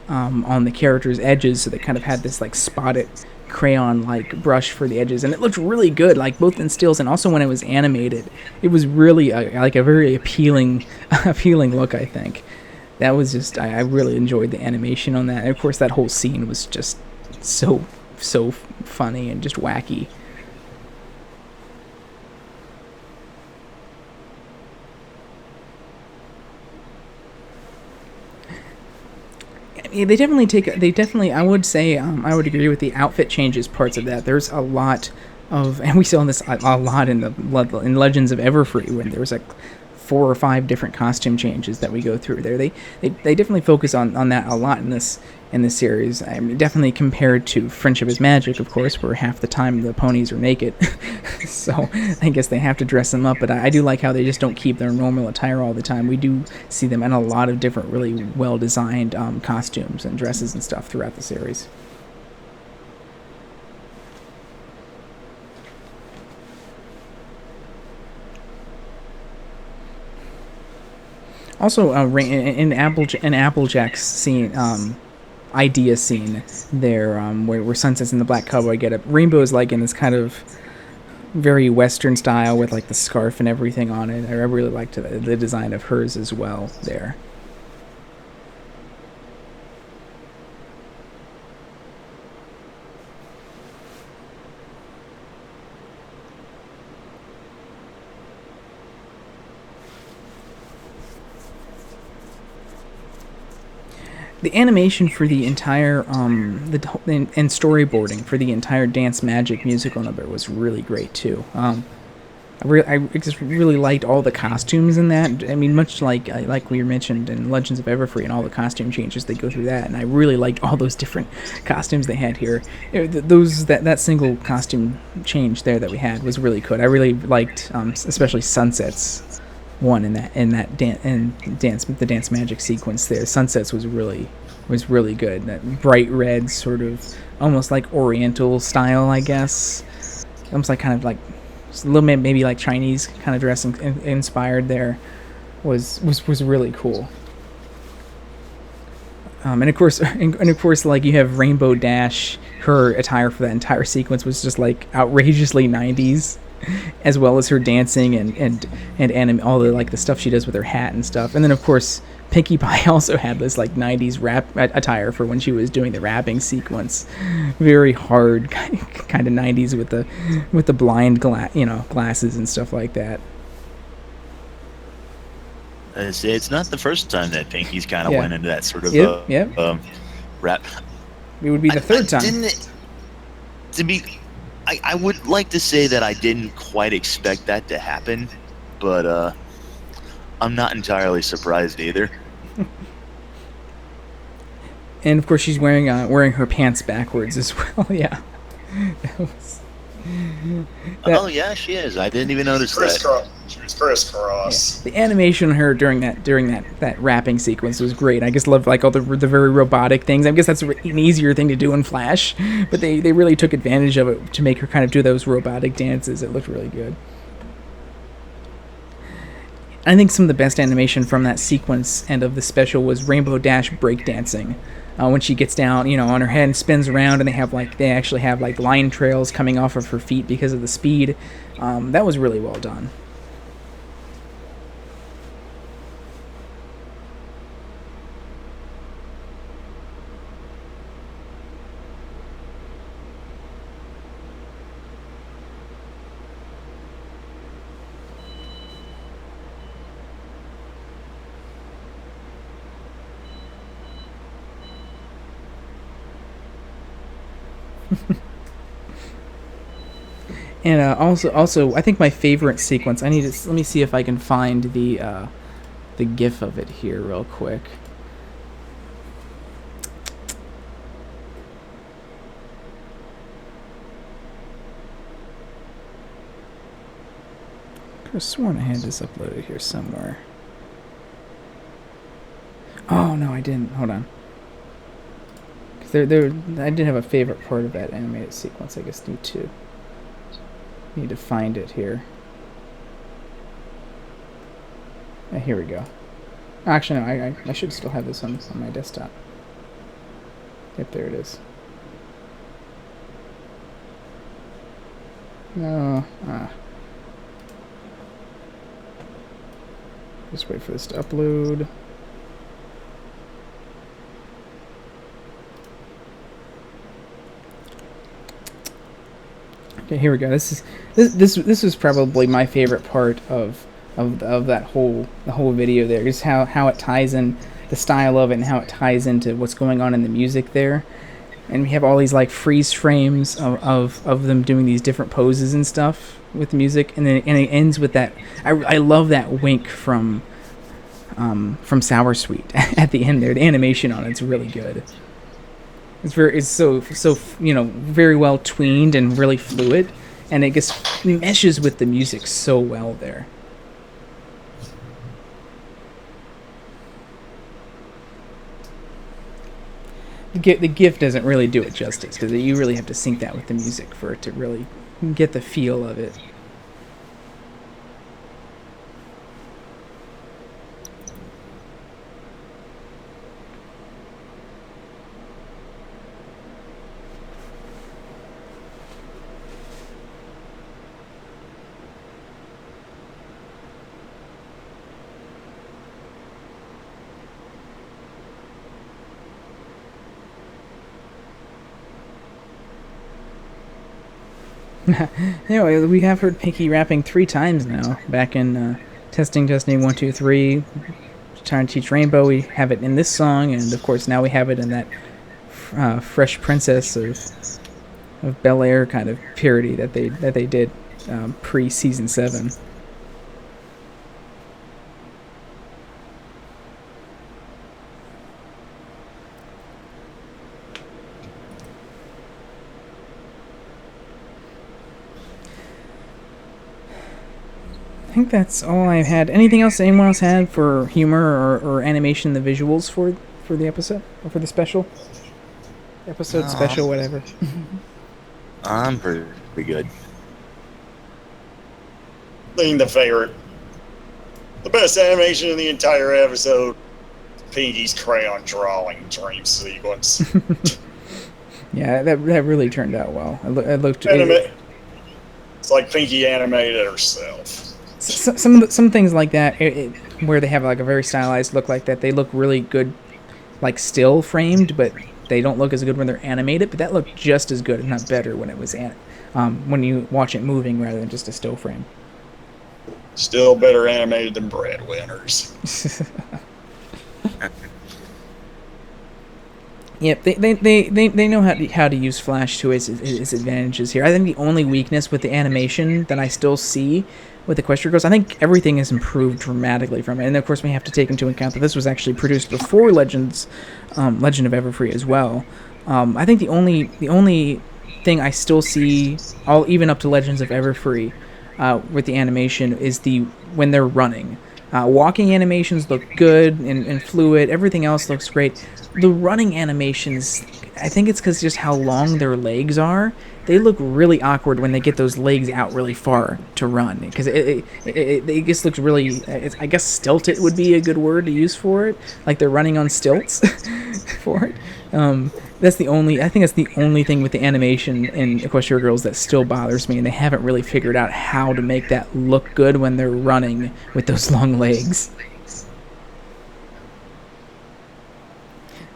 on the characters' edges, so they kind of had this like spotted crayon like brush for the edges, and it looked really good, like both in stills and also when it was animated. It was really like a very appealing look. I think that was just I really enjoyed the animation on that, and of course that whole scene was just so funny and just wacky. They definitely I would say I would agree with the outfit changes parts of that. There's a lot of, and we saw this a lot in Legends of Everfree, when there was like 4 or 5 different costume changes that we go through there. They definitely focus on that a lot in this series. I mean, definitely compared to Friendship is Magic, of course, where half the time the ponies are naked. So I guess they have to dress them up, but I do like how they just don't keep their normal attire all the time. We do see them in a lot of different really well-designed costumes and dresses and stuff throughout the series. Also, in Applejack's scene, idea scene there, where Sunset's in the black cowboy getup, Rainbow's like in this kind of very Western style with like the scarf and everything on it. I really liked the design of hers as well there. The animation for the entire and storyboarding for the entire Dance Magic musical number was really great too. I just really liked all the costumes in that. I mean, much like we mentioned in Legends of Everfree and all the costume changes they go through that, and I really liked all those different costumes they had here. That single costume change there that we had was really good. I really liked especially Sunset's one in the Dance Magic sequence there. Sunsets was really good. That bright red sort of almost like Oriental style, I guess. Almost like kind of like a little bit maybe like Chinese kind of dress inspired there. Was really cool. And of course, like you have Rainbow Dash. Her attire for that entire sequence was just like outrageously 90s. As well as her dancing and all the like the stuff she does with her hat and stuff. And then of course Pinkie Pie also had this like 90s rap attire for when she was doing the rapping sequence. Very hard kind of 90s with the blind glasses and stuff like that. It's not the first time that Pinkie's kind of went into that sort of rap. It would be the third time. I would like to say that I didn't quite expect that to happen, but I'm not entirely surprised either. And of course, she's wearing her pants backwards as well. Yeah. Oh yeah, she is. I didn't even notice that. She was crisscross. Yeah. The animation on her during that rapping sequence was great. I just loved like all the very robotic things. I guess that's an easier thing to do in Flash, but they really took advantage of it to make her kind of do those robotic dances. It looked really good. I think some of the best animation from that sequence and of the special was Rainbow Dash breakdancing. When she gets down, on her head and spins around, and they actually have like line trails coming off of her feet because of the speed. That was really well done. And also, I think my favorite sequence. Let me see if I can find the GIF of it here real quick. I could have sworn I had this uploaded here somewhere. Oh no, I didn't. Hold on. I did have a favorite part of that animated sequence. I guess need to find it here. Here we go. Actually, no, I should still have this on my desktop. Yep, there it is. No, just wait for this to upload. Okay, here we go. This was probably my favorite part of that whole video there. Just how it ties in, the style of it, and how it ties into what's going on in the music there. And we have all these like freeze frames of them doing these different poses and stuff with the music, and it ends with that. I love that wink from Sour Sweet at the end there. The animation on it's really good. It's so very well tweened and really fluid, and it just meshes with the music so well there. The GIF doesn't really do it justice, because you really have to sync that with the music for it to really get the feel of it. Anyway, we have heard Pinky rapping 3 times now. Back in testing 1 2 3, trying to teach Rainbow. We have it in this song, and of course now we have it in that Fresh Princess of Bel Air kind of parody that they did pre season 7. I think that's all I had. Anything else anyone else had for humor or animation, the visuals for the episode or for the special episode, special, whatever? I'm pretty good. Being the favorite, the best animation in the entire episode, Pinky's crayon drawing dream sequence. Yeah, that really turned out well. It looked. It's like Pinky animated herself. Some things like that, where they have like a very stylized look like that, they look really good, like still framed, but they don't look as good when they're animated. But that looked just as good, if not better, when it was when you watch it moving rather than just a still frame. Still better animated than Breadwinners. Yep, they know how to use Flash to its advantages here. I think the only weakness with the animation that I still see with Equestria Girls, I think everything has improved dramatically from it. And of course, we have to take into account that this was actually produced before Legend of Everfree as well. I think the only thing I still see, even up to Legends of Everfree, with the animation is when they're running. Walking animations look good and fluid. Everything else looks great. The running animations, I think it's because just how long their legs are. They look really awkward when they get those legs out really far to run, because it just looks really. I guess stilted would be a good word to use for it. Like they're running on stilts for it. That's the only. I think that's the only thing with the animation in Equestria Girls that still bothers me, and they haven't really figured out how to make that look good when they're running with those long legs.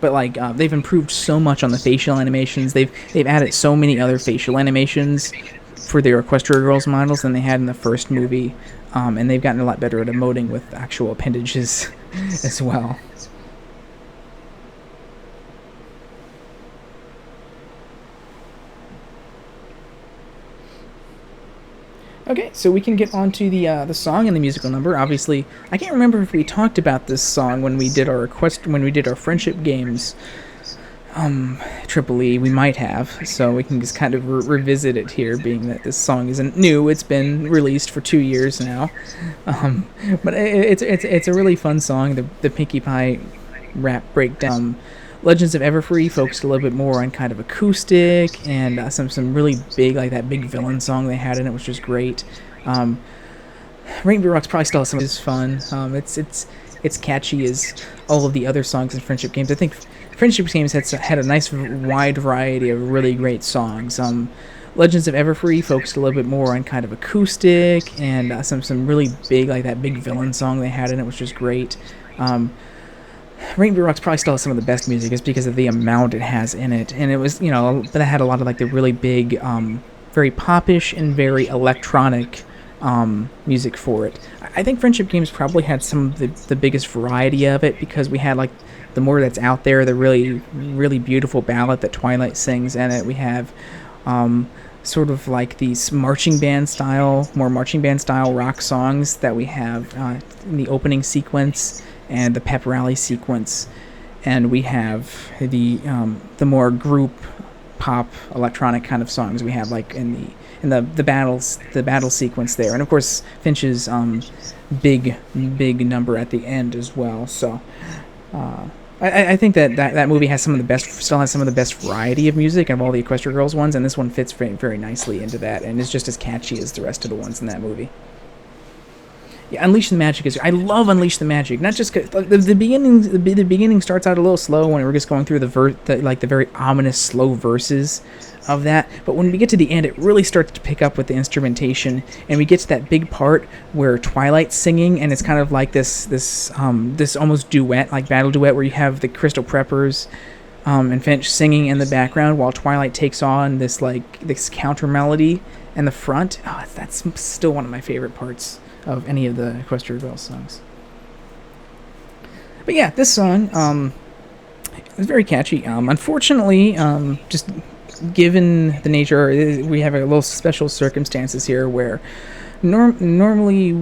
But like they've improved so much on the facial animations. They've added so many other facial animations for their Equestria Girls models than they had in the first movie, and they've gotten a lot better at emoting with actual appendages as well. Okay, so we can get on to the song and the musical number. Obviously, I can't remember if we talked about this song when we did our friendship games. Triple E, we might have, so we can just kind of revisit it here, being that this song isn't new. It's been released for 2 years now, but it's a really fun song. The Pinkie Pie rap breakdown. Legends of Everfree focused a little bit more on kind of acoustic and some really big, like that big villain song they had in it, which was great. Rainbow Rocks probably still has some of this fun. It's catchy as all of the other songs in Friendship Games. I think Friendship Games had a nice wide variety of really great songs. Legends of Everfree focused a little bit more on kind of acoustic and some really big, like that big villain song they had in it, which was great. Rainbow Rocks probably still has some of the best music just because of the amount it has in it, and it was, but it had a lot of like the really big, very popish and very electronic music for it. I think Friendship Games probably had some of the biggest variety of it because we had like the more that's out there, the really, really beautiful ballad that Twilight sings in it. We have sort of like these marching band style rock songs that we have in the opening sequence and the pep rally sequence, and we have the more group pop electronic kind of songs we have like in the battle sequence there, and of course Finch's big number at the end as well. So I think that movie has still has some of the best variety of music of all the Equestria Girls ones, and this one fits very, very nicely into that, and is just as catchy as the rest of the ones in that movie. Yeah, Unleash the Magic is. I love Unleash the Magic. Not just 'cause, the beginning starts out a little slow when we're just going through the very ominous slow verses of that. But when we get to the end, it really starts to pick up with the instrumentation, and we get to that big part where Twilight's singing, and it's kind of like this almost duet, like battle duet, where you have the Crystal Preppers and Finch singing in the background while Twilight takes on this counter melody in the front. Oh, that's still one of my favorite parts of any of the Equestria Girls songs. But yeah, this song is very catchy. Unfortunately, just given the nature, we have a little special circumstances here where normally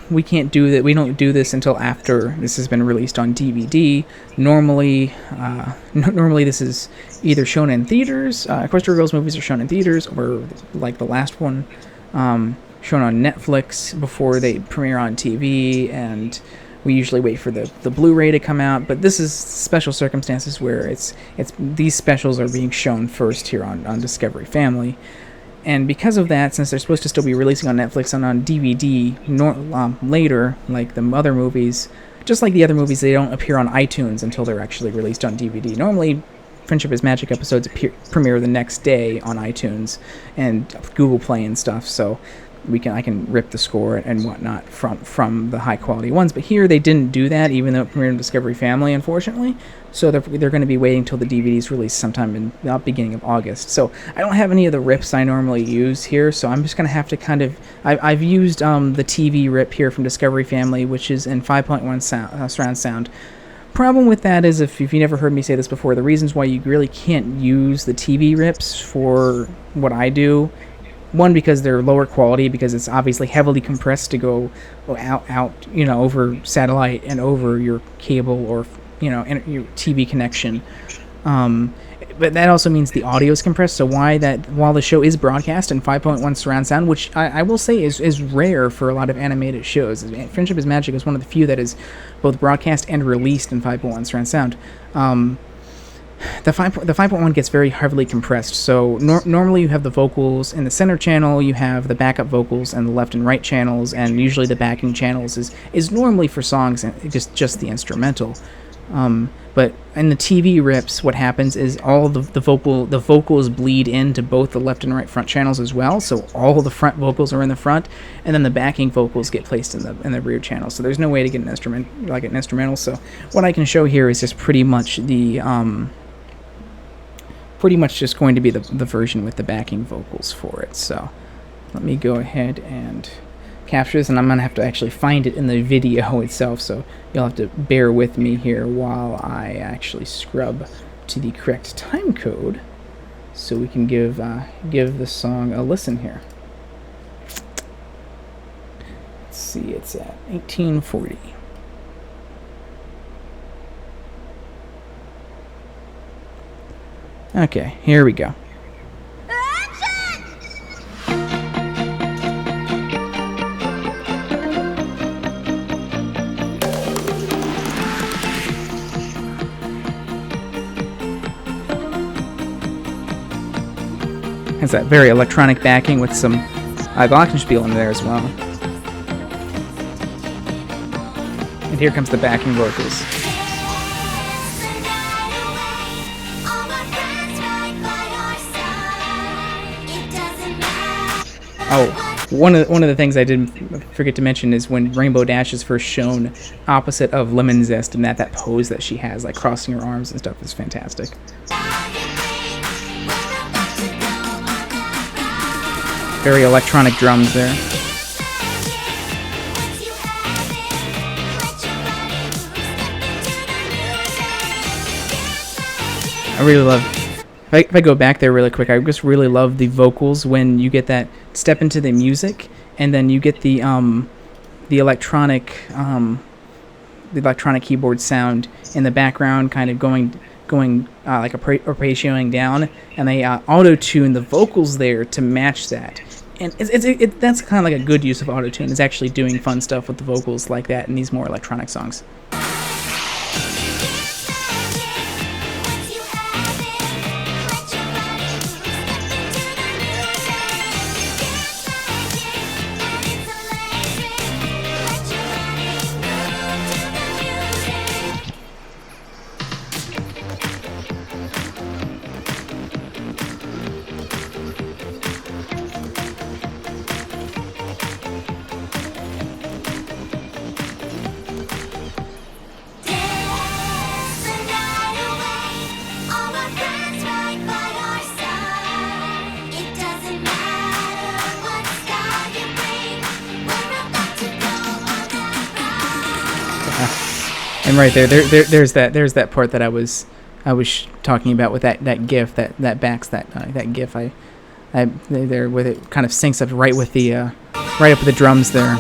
we can't do that. We don't do this until after this has been released on DVD. Normally this is either shown in theaters. Equestria Girls movies are shown in theaters, or like the last one, shown on Netflix before they premiere on TV, and we usually wait for the Blu-ray to come out. But this is special circumstances where it's these specials are being shown first here on Discovery Family, and because of that, since they're supposed to still be releasing on Netflix and on DVD later, like the other movies, just like the other movies, they don't appear on iTunes until they're actually released on DVD. Normally, Friendship is Magic episodes premiere the next day on iTunes and Google Play and stuff, so I can rip the score and whatnot from the high quality ones. But here they didn't do that, even though it premiered on Discovery Family, unfortunately. So they're going to be waiting till the DVD's released sometime in the beginning of August. So I don't have any of the rips I normally use here, so I'm just going to have to I've used the TV rip here from Discovery Family, which is in 5.1 surround sound. Problem with that is, if you never heard me say this before, the reasons why you really can't use the TV rips for what I do. One, because they're lower quality, because it's obviously heavily compressed to go out, over satellite and over your cable or, your TV connection. But that also means the audio is compressed. So while the show is broadcast in 5.1 surround sound, which I will say is rare for a lot of animated shows. Friendship is Magic is one of the few that is both broadcast and released in 5.1 surround sound. The 5.1 gets very heavily compressed, so normally you have the vocals in the center channel, you have the backup vocals and the left and right channels, and usually the backing channels is normally for songs and just the instrumental. But in the TV rips, what happens is all the vocals bleed into both the left and right front channels as well. So all the front vocals are in the front, and then the backing vocals get placed in the rear channel. So there's no way to get an instrumental. So what I can show here is just pretty much just going to be the version with the backing vocals for it. So let me go ahead and capture this, and I'm going to have to actually find it in the video itself, so you'll have to bear with me here while I actually scrub to the correct time code so we can give the song a listen here. see, it's at 1840. Okay, here we go. Has that very electronic backing with some glockenspiel in there as well. And here comes the backing vocals. Oh, one of the things I didn't forget to mention is when Rainbow Dash is first shown opposite of Lemon Zest, and that pose that she has, like crossing her arms and stuff, is fantastic. Very electronic drums there. I really love, if I go back there really quick, I just really love the vocals when you get that step into the music, and then you get the electronic keyboard sound in the background, kind of going like arpeggiating down, and they auto-tune the vocals there to match that. And that's kind of like a good use of auto-tune, is actually doing fun stuff with the vocals like that in these more electronic songs. And right there's that part that I was talking about with that GIF that backs that GIF. I there with it kind of syncs up right with the right up with the drums there.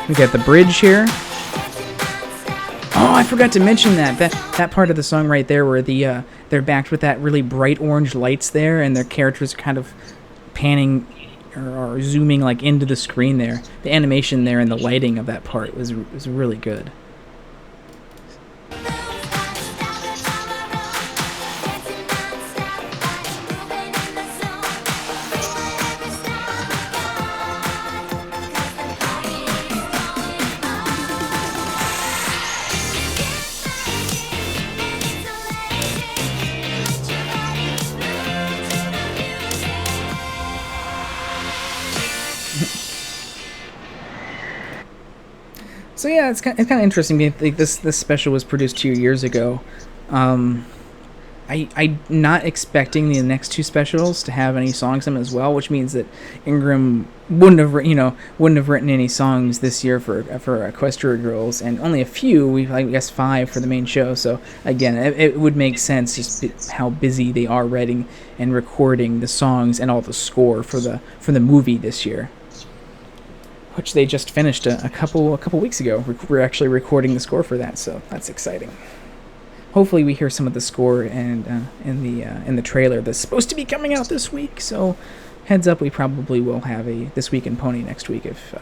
We got the bridge here. Oh, I forgot to mention that part of the song right there where they're backed with that really bright orange lights there, and their characters kind of panning or zooming like into the screen there. The animation there and the lighting of that part was really good. So yeah, it's kind of interesting. I think this special was produced 2 years ago. I'm not expecting the next two specials to have any songs in them as well, which means that Ingram wouldn't have written any songs this year for Equestria Girls, and only a few. I guess 5 for the main show. So again, it would make sense just how busy they are writing and recording the songs and all the score for the movie this year, which they just finished a couple weeks ago. We're actually recording the score for that, so that's exciting. Hopefully, we hear some of the score and in the trailer that's supposed to be coming out this week. So, heads up, we probably will have a This Week in Pony next week if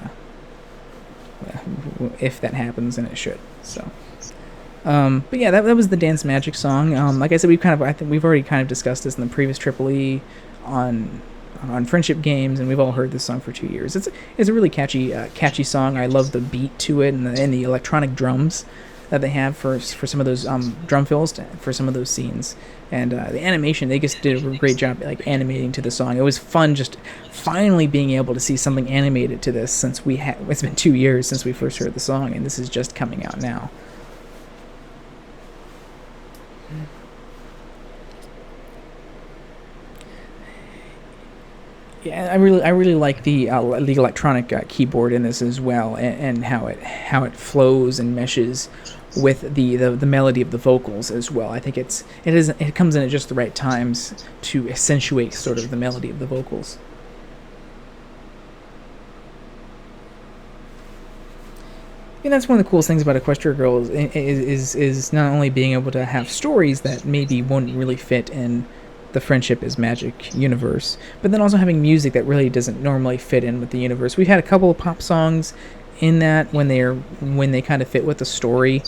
that happens, and it should. So, but yeah, that was the Dance Magic song. Like I said, I think we've already kind of discussed this in the previous Triple E on Friendship Games, and we've all heard this song for 2 years. It's a really catchy song. I love the beat to it and the electronic drums. that they have for some of those drum fills for some of those scenes. And the animation, they just did a great job like animating to the song. It was fun just finally being able to see something animated to this, since it's been 2 years since we first heard the song, and this is just coming out now. Yeah, I really like the electronic keyboard in this as well, and how it flows and meshes with the melody of the vocals as well. I think it comes in at just the right times to accentuate sort of the melody of the vocals. And that's one of the coolest things about Equestria Girls is not only being able to have stories that maybe wouldn't really fit in the Friendship is Magic universe, but then also having music that really doesn't normally fit in with the universe. We've had a couple of pop songs in that when they kind of fit with the story,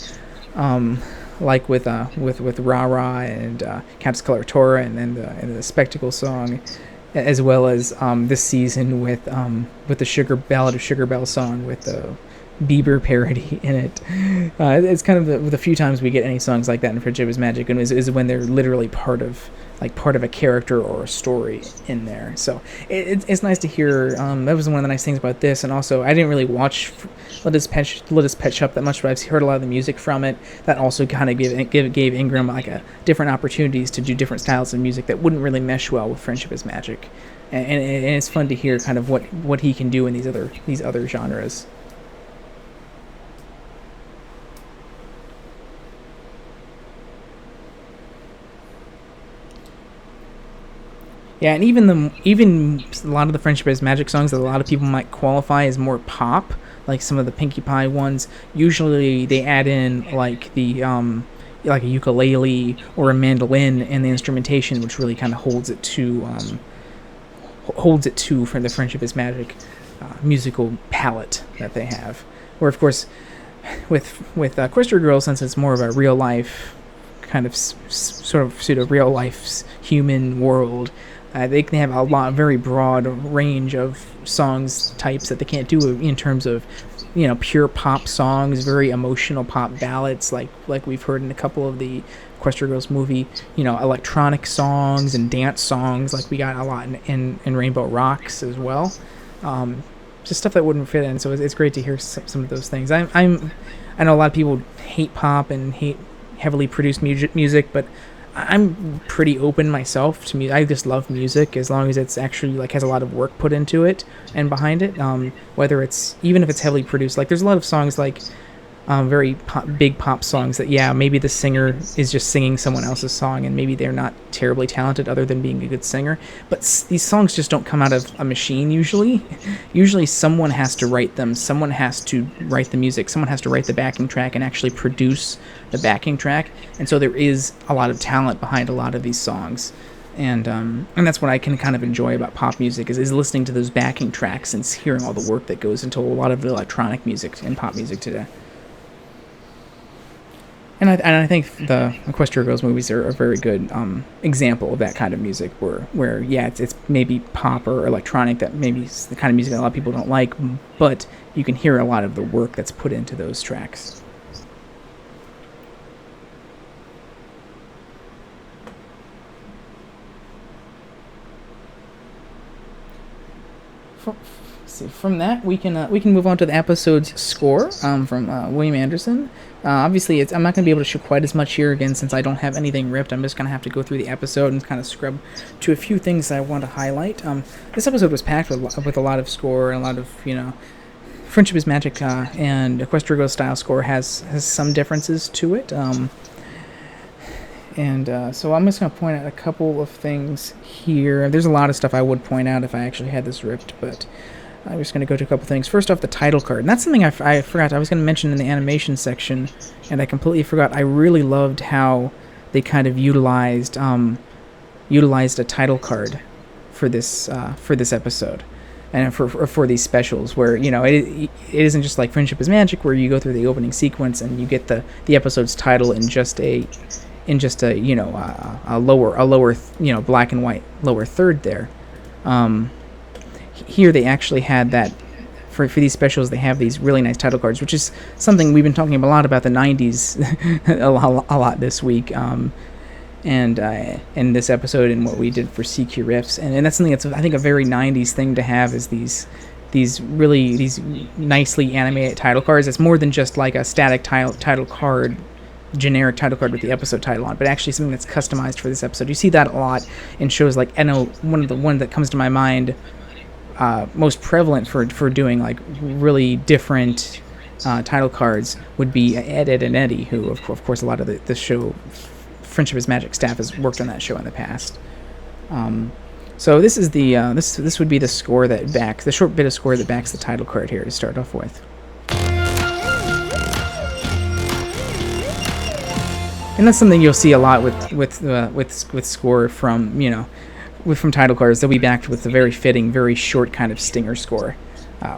like with Ra Ra and Countess Coloratura and the Spectacle song, as well as this season with the Ballad of Sugar Bell song with the Bieber parody in it. It's kind of the few times we get any songs like that in Friendship is Magic, and is when they're literally part of a character or a story in there. So it's nice to hear. That was one of the nice things about this. And also, I didn't really watch Let Us Pet Shop that much, but I've heard a lot of the music from it. That also kind of gave Ingram like a different opportunities to do different styles of music that wouldn't really mesh well with Friendship is Magic. And it's fun to hear kind of what he can do in these other genres. Yeah, and even a lot of the Friendship is Magic songs that a lot of people might qualify as more pop, like some of the Pinkie Pie ones, usually they add in like like a ukulele or a mandolin in the instrumentation, which really kind of holds it to for the Friendship is Magic musical palette that they have. Where of course with Equestria Girls, since it's more of a real life kind of sort of pseudo real life human world, they can have a very broad range of songs types that they can't do in terms of, pure pop songs, very emotional pop ballads like we've heard in a couple of the Equestria Girls movie, electronic songs and dance songs like we got a lot in Rainbow Rocks as well. Just stuff that wouldn't fit in, so it's great to hear some of those things. I know a lot of people hate pop and hate heavily produced music, but I'm pretty open myself to music. I just love music as long as it's actually has a lot of work put into it and behind it. Whether it's even if it's heavily produced, there's a lot of songs very big pop songs that maybe the singer is just singing someone else's song and maybe they're not terribly talented other than being a good singer. But these songs just don't come out of a machine usually. Usually someone has to write them. Someone has to write the music. Someone has to write the backing track and actually produce the backing track. And so there is a lot of talent behind a lot of these songs. And that's what I can kind of enjoy about pop music is listening to those backing tracks and hearing all the work that goes into a lot of the electronic music and pop music today. And I think the Equestria Girls movies are a very good example of that kind of music, where it's maybe pop or electronic that maybe is the kind of music that a lot of people don't like, but you can hear a lot of the work that's put into those tracks. From that, we can move on to the episode's score from William Anderson. Obviously, I'm not going to be able to show quite as much here again since I don't have anything ripped. I'm just going to have to go through the episode and kind of scrub to a few things that I want to highlight. This episode was packed with a lot of score and a lot of, Friendship is Magic and Equestria Girls style score has some differences to it. So I'm just going to point out a couple of things here. There's a lot of stuff I would point out if I actually had this ripped, but I'm just going to go to a couple things. First off, the title card. And that's something I forgot. I was going to mention in the animation section, and I completely forgot. I really loved how they kind of utilized a title card for this episode, and for these specials, where it isn't just like Friendship is Magic, where you go through the opening sequence and you get the episode's title in just a lower black and white lower third there. Here they actually had that for these specials, they have these really nice title cards, which is something we've been talking a lot about the 90s a lot this week. And in this episode and what we did for CQ Riffs, and that's something that's, I think, a very 90s thing to have, is these nicely animated title cards. It's more than just like a static title card, generic title card with the episode title on, but actually something that's customized for this episode. You see that a lot in shows like, I know one of the ones that comes to my mind most prevalent for doing like really different title cards would be Ed, Edd and Eddy, who of course a lot of the show Friendship is Magic staff has worked on that show in the past. So this is the this would be the score that backs the short bit of score that backs the title card here to start off with. And that's something you'll see a lot with score from from title cards. They'll be backed with a very fitting, very short kind of stinger score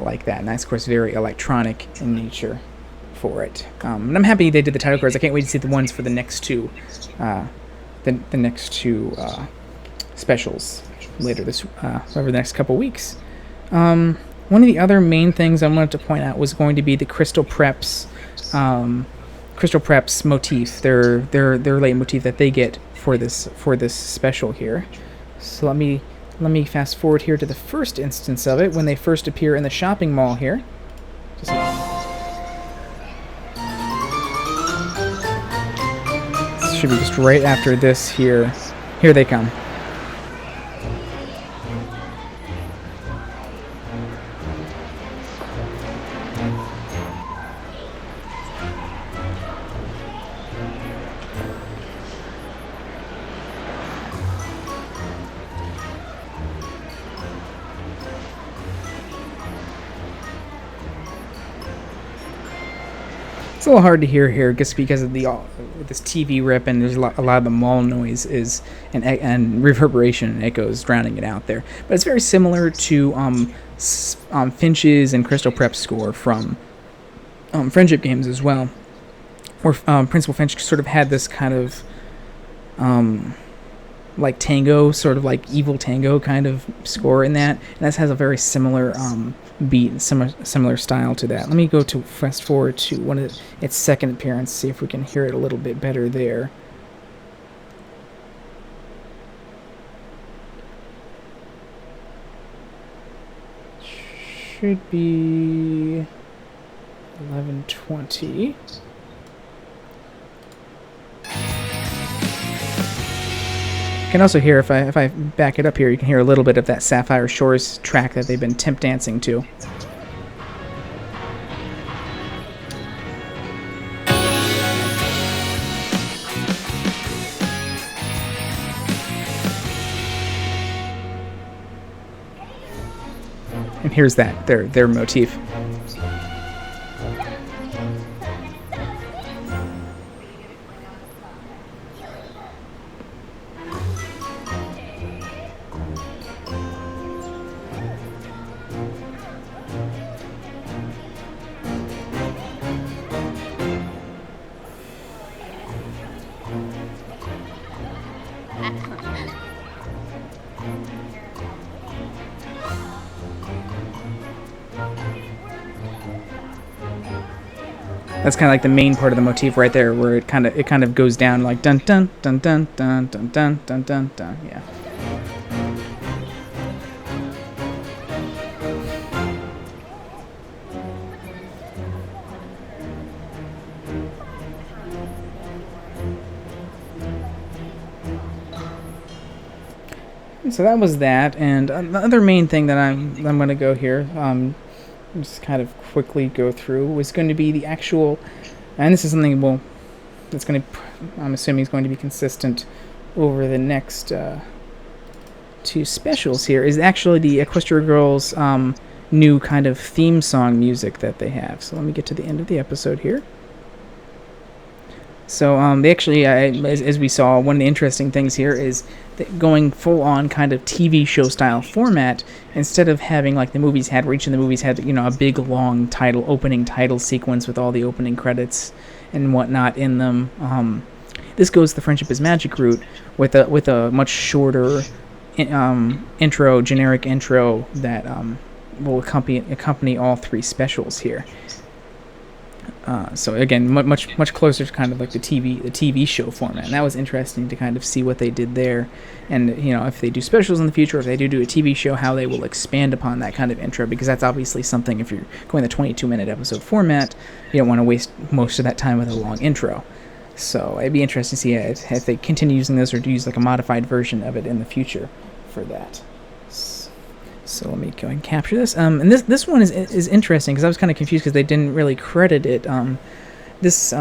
like that, and that's of course very electronic in nature for it. And I'm happy they did the title cards. I can't wait to see the ones for the next two, the next two specials later over the next couple weeks. One of the other main things I wanted to point out was going to be the Crystal Preps motif, their leitmotif that they get for this special here. So let me fast forward here to the first instance of it when they first appear in the shopping mall here. This should be just right after this here. Here they come. It's a little hard to hear here just because of this TV rip, and there's a lot of the mall noise and reverberation and echoes drowning it out there. But it's very similar to Finch's and Crystal Prep's score from Friendship Games as well, where Principal Finch sort of had this kind of like tango, sort of like evil tango kind of score in that, and this has a very similar beat and similar style to that. Let me go to fast forward to its second appearance, see if we can hear it a little bit better there. Should be 11:20. You can also hear, if I back it up here, you can hear a little bit of that Sapphire Shores track that they've been temp dancing to. And here's that, their motif. That's kind of like the main part of the motif right there, where it kind of goes down like dun dun dun dun dun dun dun dun dun dun. Yeah. So that was that, and the other main thing that I'm going to go here, just kind of quickly go through, was going to be the actual, and this is something that's going to, I'm assuming is going to be consistent over the next two specials here, is actually the Equestria Girls new kind of theme song music that they have. So let me get to the end of the episode here. So they actually, as we saw, one of the interesting things here is that going full-on kind of TV show style format, instead of having like the movies had, where each of the movies had, a big long opening title sequence with all the opening credits and whatnot in them. This goes the Friendship is Magic route with a much shorter generic intro that will accompany all 3 specials here. So again, much closer to kind of like the TV show format, and that was interesting to kind of see what they did there, and if they do specials in the future, if they do a TV show, how they will expand upon that kind of intro, because that's obviously something. If you're going the 22-minute episode format, you don't want to waste most of that time with a long intro. So it'd be interesting to see if they continue using this or do use like a modified version of it in the future for that. So let me go ahead and capture this. And this one is interesting because I was kind of confused because they didn't really credit it. This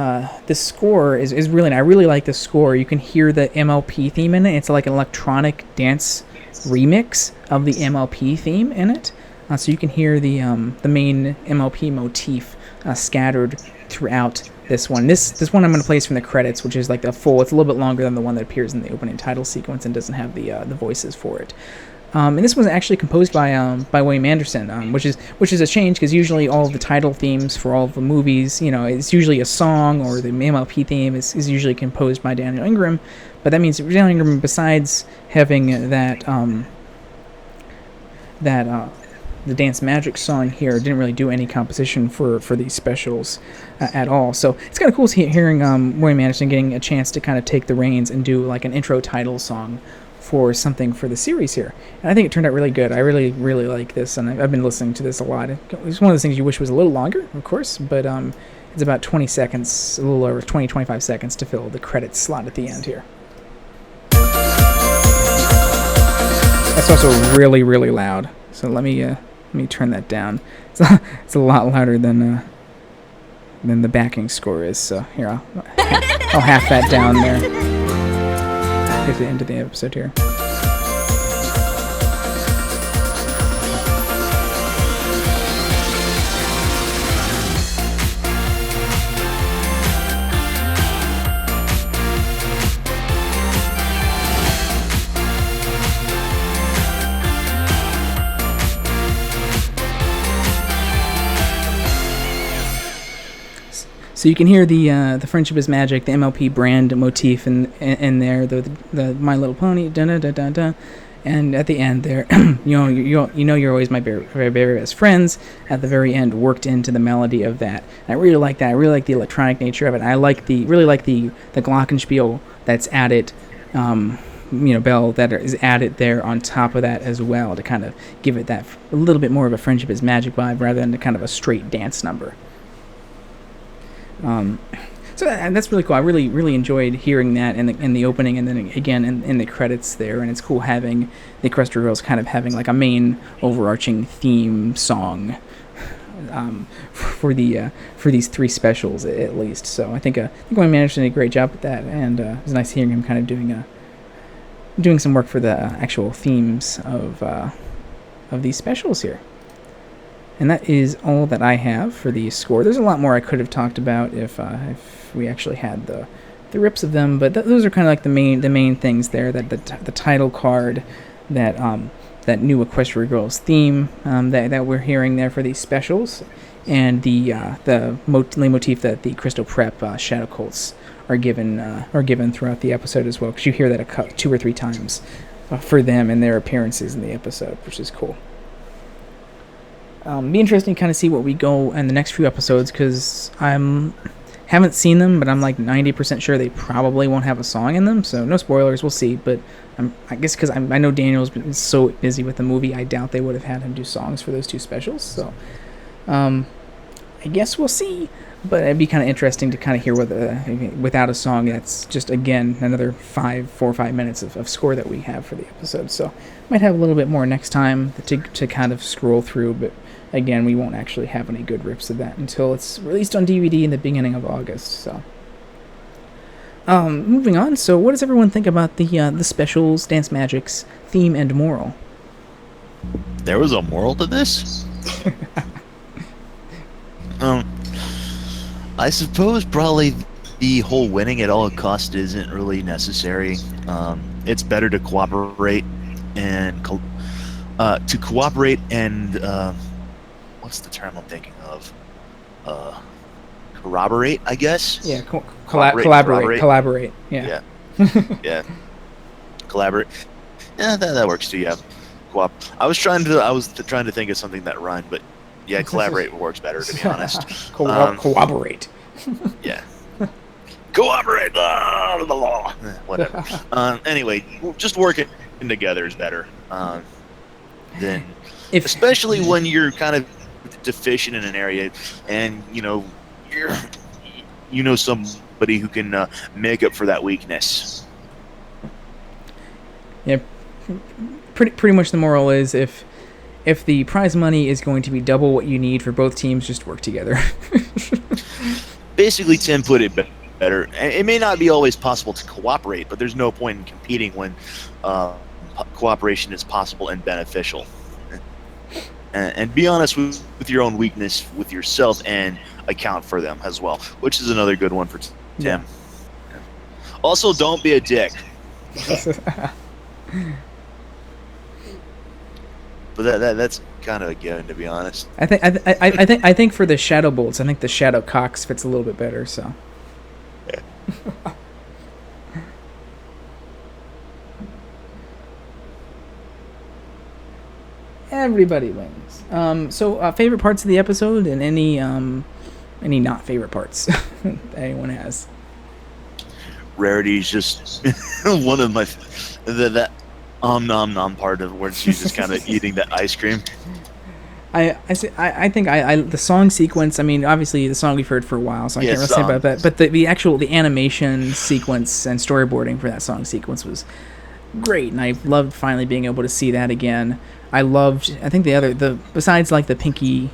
score is really, I really like the score. You can hear the MLP theme in it. It's like an electronic dance remix of the MLP theme in it. So you can hear the main MLP motif scattered throughout this one. This one I'm going to place from the credits, which is like it's a little bit longer than the one that appears in the opening title sequence and doesn't have the voices for it. And this was actually composed by William Anderson, which is a change because usually all of the title themes for all of the movies, it's usually a song, or the MLP theme is usually composed by Daniel Ingram. But that means Daniel Ingram, besides having that the Dance Magic song here, didn't really do any composition for these specials at all. So it's kind of cool hearing William Anderson getting a chance to kind of take the reins and do like an intro title song for something for the series here. And I think it turned out really good. I really, really like this, and I've been listening to this a lot. It's one of those things you wish was a little longer, of course, but it's about 20 seconds, a little over 20, 25 seconds to fill the credits slot at the end here. That's also really, really loud. So let me turn that down. It's a lot louder than the backing score is. So here, I'll half that down there. At the end of the episode here. So you can hear the Friendship is Magic, the MLP brand motif in there, the My Little Pony, da da da da da, and at the end there, you're always my very, very, very best friends. At the very end, worked into the melody of that. And I really like that. I really like the electronic nature of it. I really like the glockenspiel that's added, bell that is added there on top of that as well to kind of give it that a little bit more of a Friendship is Magic vibe rather than kind of a straight dance number. So that's really cool. I really, really enjoyed hearing that in the opening, and then again in the credits there. And it's cool having the Equestria Girls kind of having like a main overarching theme song for these 3 specials at least. So I think William Anderson did a great job with that, and it was nice hearing him kind of doing some work for the actual themes of these specials here. And that is all that I have for the score. There's a lot more I could have talked about if we actually had the rips of them, but those are kind of like the main things there. That the title card, that new Equestria Girls theme that we're hearing there for these specials, and the motif that the Crystal Prep Shadow Colts are given throughout the episode as well, because you hear that 2 or 3 times for them in their appearances in the episode, which is cool. Be interesting to kind of see what we go in the next few episodes, because haven't seen them, but I'm like 90% sure they probably won't have a song in them, so no spoilers, we'll see. But I guess because I know Daniel's been so busy with the movie, I doubt they would have had him do songs for those 2 specials, so I guess we'll see. But it'd be kind of interesting to kind of hear without a song, that's just, again, another 4 or 5 minutes of score that we have for the episode. So might have a little bit more next time to kind of scroll through, but again, we won't actually have any good rips of that until it's released on DVD in the beginning of August. So moving on. So what does everyone think about the specials, Dance Magic's theme and moral? There was a moral to this? I suppose probably the whole winning at all costs isn't really necessary. It's better to cooperate and what's the term I'm thinking of? Corroborate, I guess. Yeah, collaborate. Yeah. Yeah. Yeah. Collaborate. Yeah, that works too. Yeah. co-op. I was trying to think of something that rhymed, but yeah, collaborate works better, to be honest. Cooperate. Yeah. Cooperate, the law. Whatever. Anyway, just working together is better. Than especially when you're kind of deficient in an area, and you're somebody who can make up for that weakness. Yeah, pretty much the moral is if the prize money is going to be double what you need for both teams, just work together. Basically, Tim put it better. It may not be always possible to cooperate, but there's no point in competing when cooperation is possible and beneficial. And be honest with your own weakness with yourself and account for them as well, which is another good one for Tim. Yeah. Also, don't be a dick. But that's kind of a given, to be honest. I think for the Shadow Bolts, I think the Shadow Cox fits a little bit better. So. Yeah. Everybody wins. So favorite parts of the episode and any not favorite parts that anyone has. Rarity's just one of my that nom nom part of where she's just kind of eating that ice cream. I think the song sequence. I mean, obviously the song we've heard for a while, so I can't really say about that. But the animation sequence and storyboarding for that song sequence was great, and I loved finally being able to see that again. I think besides like the Pinky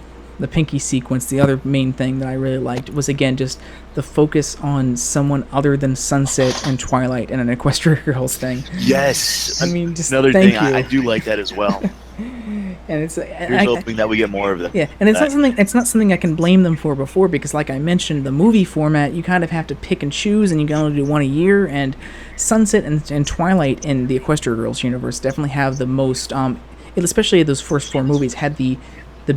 sequence, the other main thing that I really liked was again just the focus on someone other than Sunset and Twilight and an Equestria Girls thing. Yes, I mean, just another thing I do like that as well. And it's hoping that we get more of them. Yeah, and it's not something I can blame them for before, because like I mentioned, the movie format, you kind of have to pick and choose, and you can only do one a year. And Sunset and Twilight in the Equestria Girls universe definitely have the most, especially those first four movies, had the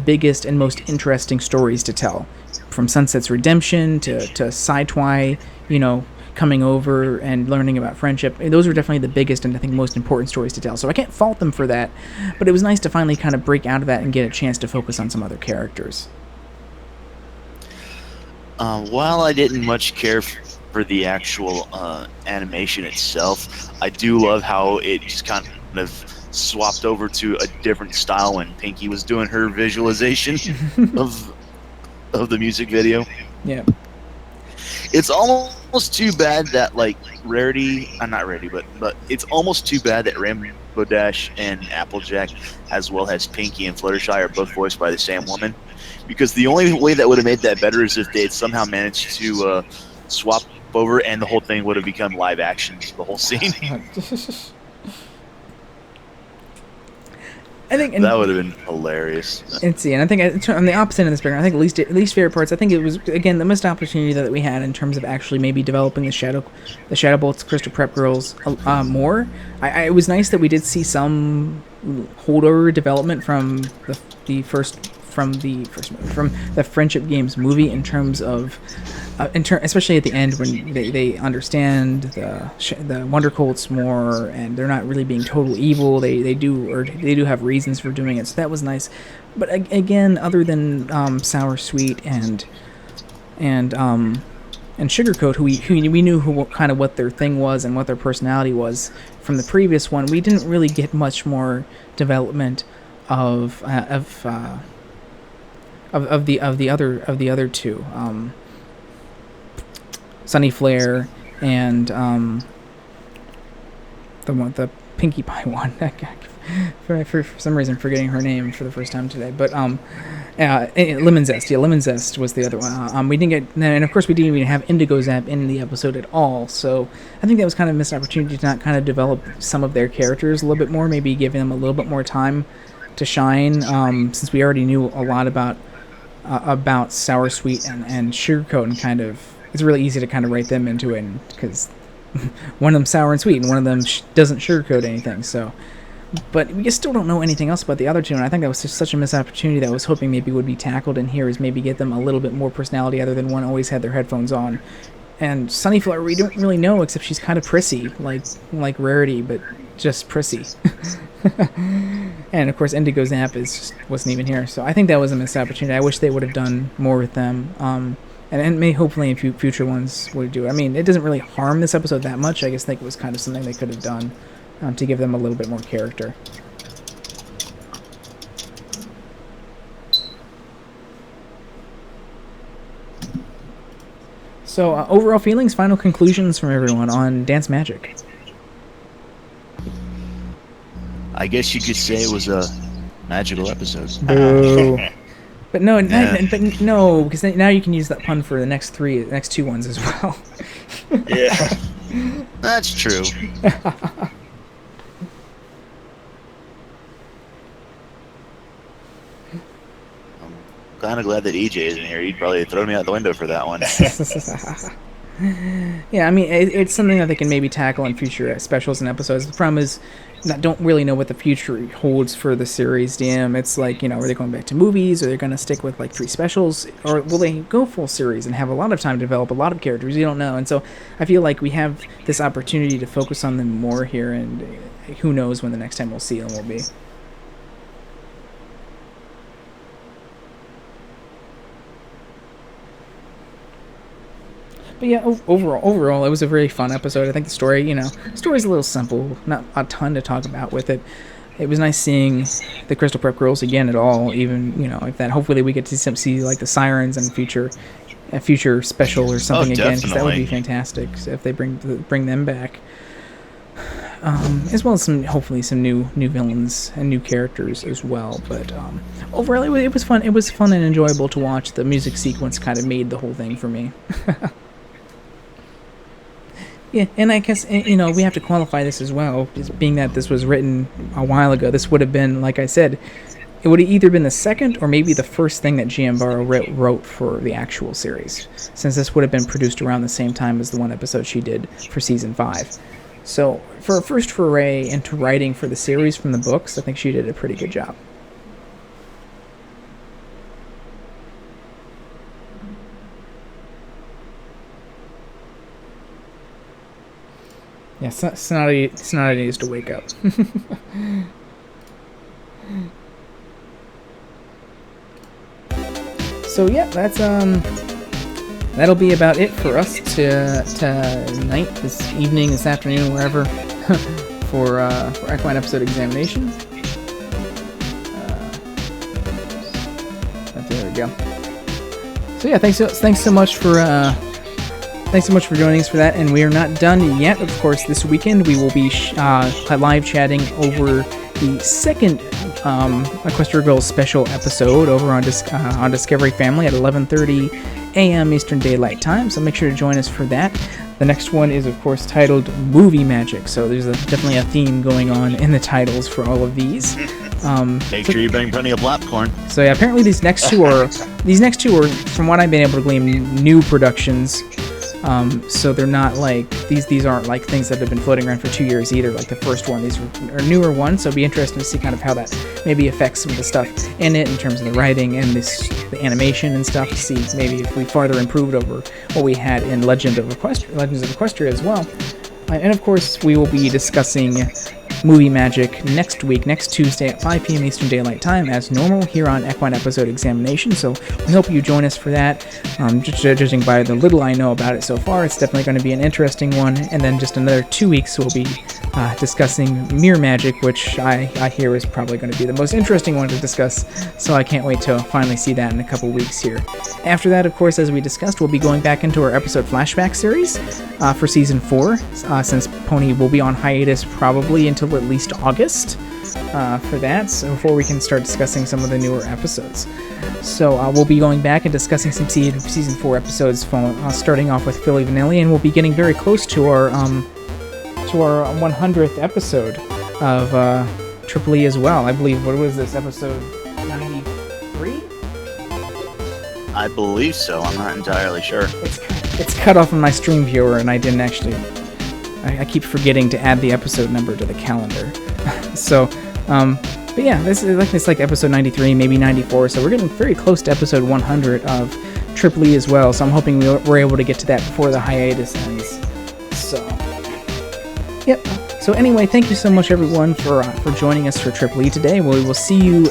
biggest and most interesting stories to tell. From Sunset's redemption to Sidetwy, coming over and learning about friendship. Those were definitely the biggest and I think most important stories to tell. So I can't fault them for that, but it was nice to finally kind of break out of that and get a chance to focus on some other characters. While I didn't much care for the actual animation itself, I do love how it just kind of swapped over to a different style when Pinky was doing her visualization of the music video. Yeah. It's almost too bad that not Rarity, but it's almost too bad that Rainbow Dash and Applejack, as well as Pinky and Fluttershy, are both voiced by the same woman. Because the only way that would have made that better is if they had somehow managed to swap over, and the whole thing would have become live action, the whole scene. I think that would have been hilarious. And I think on the opposite end of the spectrum, I think least favorite parts, I think it was again the missed opportunity that we had in terms of actually maybe developing the Shadow Bolts Crystal Prep Girls more. It was nice that we did see some holdover development from the Friendship Games movie in terms of especially at the end when they understand the Wonder Colts more, and they're not really being total evil. They do have reasons for doing it, so that was nice. But again, other than Sour Sweet and Sugarcoat, who we knew what their thing was and what their personality was from the previous one, we didn't really get much more development of the other two, Sunny Flare and the Pinkie Pie one. For some reason, forgetting her name for the first time today. But Lemon Zest. Yeah, Lemon Zest was the other one. We didn't get, and of course we didn't even have Indigo Zap in the episode at all. So I think that was kind of a missed opportunity to not kind of develop some of their characters a little bit more. Maybe giving them a little bit more time to shine. Since we already knew a lot about Sour Sweet and Sugarcoat, and kind of it's really easy to kind of write them into it because one of them's sour and sweet and one of them doesn't sugarcoat anything. So, but we just still don't know anything else about the other two, and I think that was just such a missed opportunity that I was hoping maybe would be tackled in here, is maybe get them a little bit more personality other than one always had their headphones on. And Sunnyflower, we don't really know except she's kind of prissy like Rarity, but just prissy. And of course, Indigo Zap wasn't even here, so I think that was a missed opportunity. I wish they would have done more with them. And may hopefully in future ones would do it. I mean, it doesn't really harm this episode that much. I just think it was kind of something they could have done to give them a little bit more character. So, overall feelings, final conclusions from everyone on Dance Magic. I guess you could say it was a magical episode. Boo. But no, because now you can use that pun for the next two ones as well. Yeah. That's true. I'm kind of glad that EJ isn't here. He'd probably throw me out the window for that one. Yeah, I mean, it's something that they can maybe tackle in future specials and episodes. The problem is, I don't really know what the future holds for the series. Damn, it's like, are they going back to movies? Are they going to stick with like 3 specials? Or will they go full series and have a lot of time to develop a lot of characters? You don't know. And so I feel like we have this opportunity to focus on them more here, and who knows when the next time we'll see them will be. But yeah, overall, it was a very fun episode. I think the story's a little simple, not a ton to talk about with it. It was nice seeing the Crystal Prep Girls again at all, even, if that, hopefully we get to see like the Sirens in a future special or something again, because that would be fantastic if they bring them back. As well as hopefully some new villains and new characters as well. But overall, it was fun. It was fun and enjoyable to watch. The music sequence kind of made the whole thing for me. Yeah, and I guess, we have to qualify this as well, being that this was written a while ago. This would have been, like I said, it would have either been the second or maybe the first thing that G.M. Barrow wrote for the actual series, since this would have been produced around the same time as the one episode she did for Season 5. So, for a first foray into writing for the series from the books, I think she did a pretty good job. Yeah, Snotty needs to wake up. So yeah, that'll be about it for us tonight, this evening, this afternoon, wherever, for Equine Episode Examination. There we go. So yeah, thanks so much for joining us for that, and we are not done yet. Of course, this weekend we will be live chatting over the second Equestria Girls special episode over on Discovery Family at 11:30 a.m. Eastern Daylight Time, so make sure to join us for that. The next one is, of course, titled Movie Magic, so there's definitely a theme going on in the titles for all of these. Make sure you bring plenty of popcorn. So yeah, apparently these next two are, from what I've been able to glean, new productions. So they're not like, these aren't like things that have been floating around for 2 years either, like the first one. These are newer ones, so it'll be interesting to see kind of how that maybe affects some of the stuff in it, in terms of the writing and the animation and stuff, to see maybe if we farther improved over what we had in Legends of Equestria as well. And of course, we will be discussing Movie Magic next week, next Tuesday at 5 p.m. Eastern Daylight Time, as normal, here on Equine Episode Examination, so we hope you join us for that. Just judging by the little I know about it so far, it's definitely going to be an interesting one, and then just another 2 weeks we'll be discussing Mirror Magic, which I hear is probably going to be the most interesting one to discuss, so I can't wait to finally see that in a couple weeks here. After that, of course, as we discussed, we'll be going back into our episode flashback series for Season 4, since Pony will be on hiatus probably until at least August for that, so before we can start discussing some of the newer episodes. So we'll be going back and discussing some Season 4 episodes, starting off with Philly Vanilli, and we'll be getting very close to our 100th episode of Triple E as well. I believe, what was this, episode 93? I believe so. I'm not entirely sure. It's cut off on my stream viewer, and I didn't actually... I keep forgetting to add the episode number to the calendar. So, but yeah, this is like episode 93, maybe 94, so we're getting very close to episode 100 of Triple E as well, so I'm hoping we're able to get to that before the hiatus ends. So, yep. So anyway, thank you so much, everyone, for joining us for Triple E today. We will see you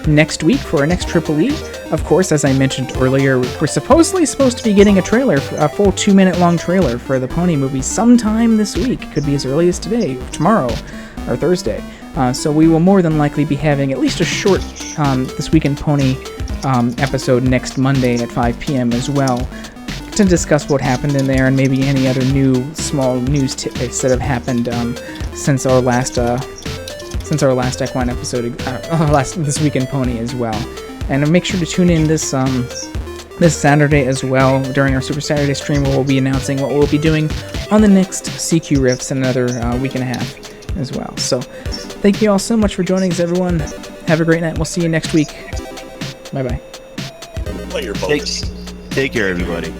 next week for our next Triple E. Of course, as I mentioned earlier, we're supposed to be getting a trailer, a full 2-minute long trailer for the Pony movie sometime this week. Could be as early as today, tomorrow, or Thursday. So we will more than likely be having at least a short This Week in Pony episode next Monday at 5 p.m. as well, to discuss what happened in there and maybe any other new small news tidbits that have happened since our last Equine episode, last This Week in Pony as well. And make sure to tune in this Saturday as well during our Super Saturday stream, where we'll be announcing what we'll be doing on the next CQ Riffs in another week and a half as well. So thank you all so much for joining us, everyone. Have a great night. We'll see you next week. Bye bye. Player focus. Take care, everybody.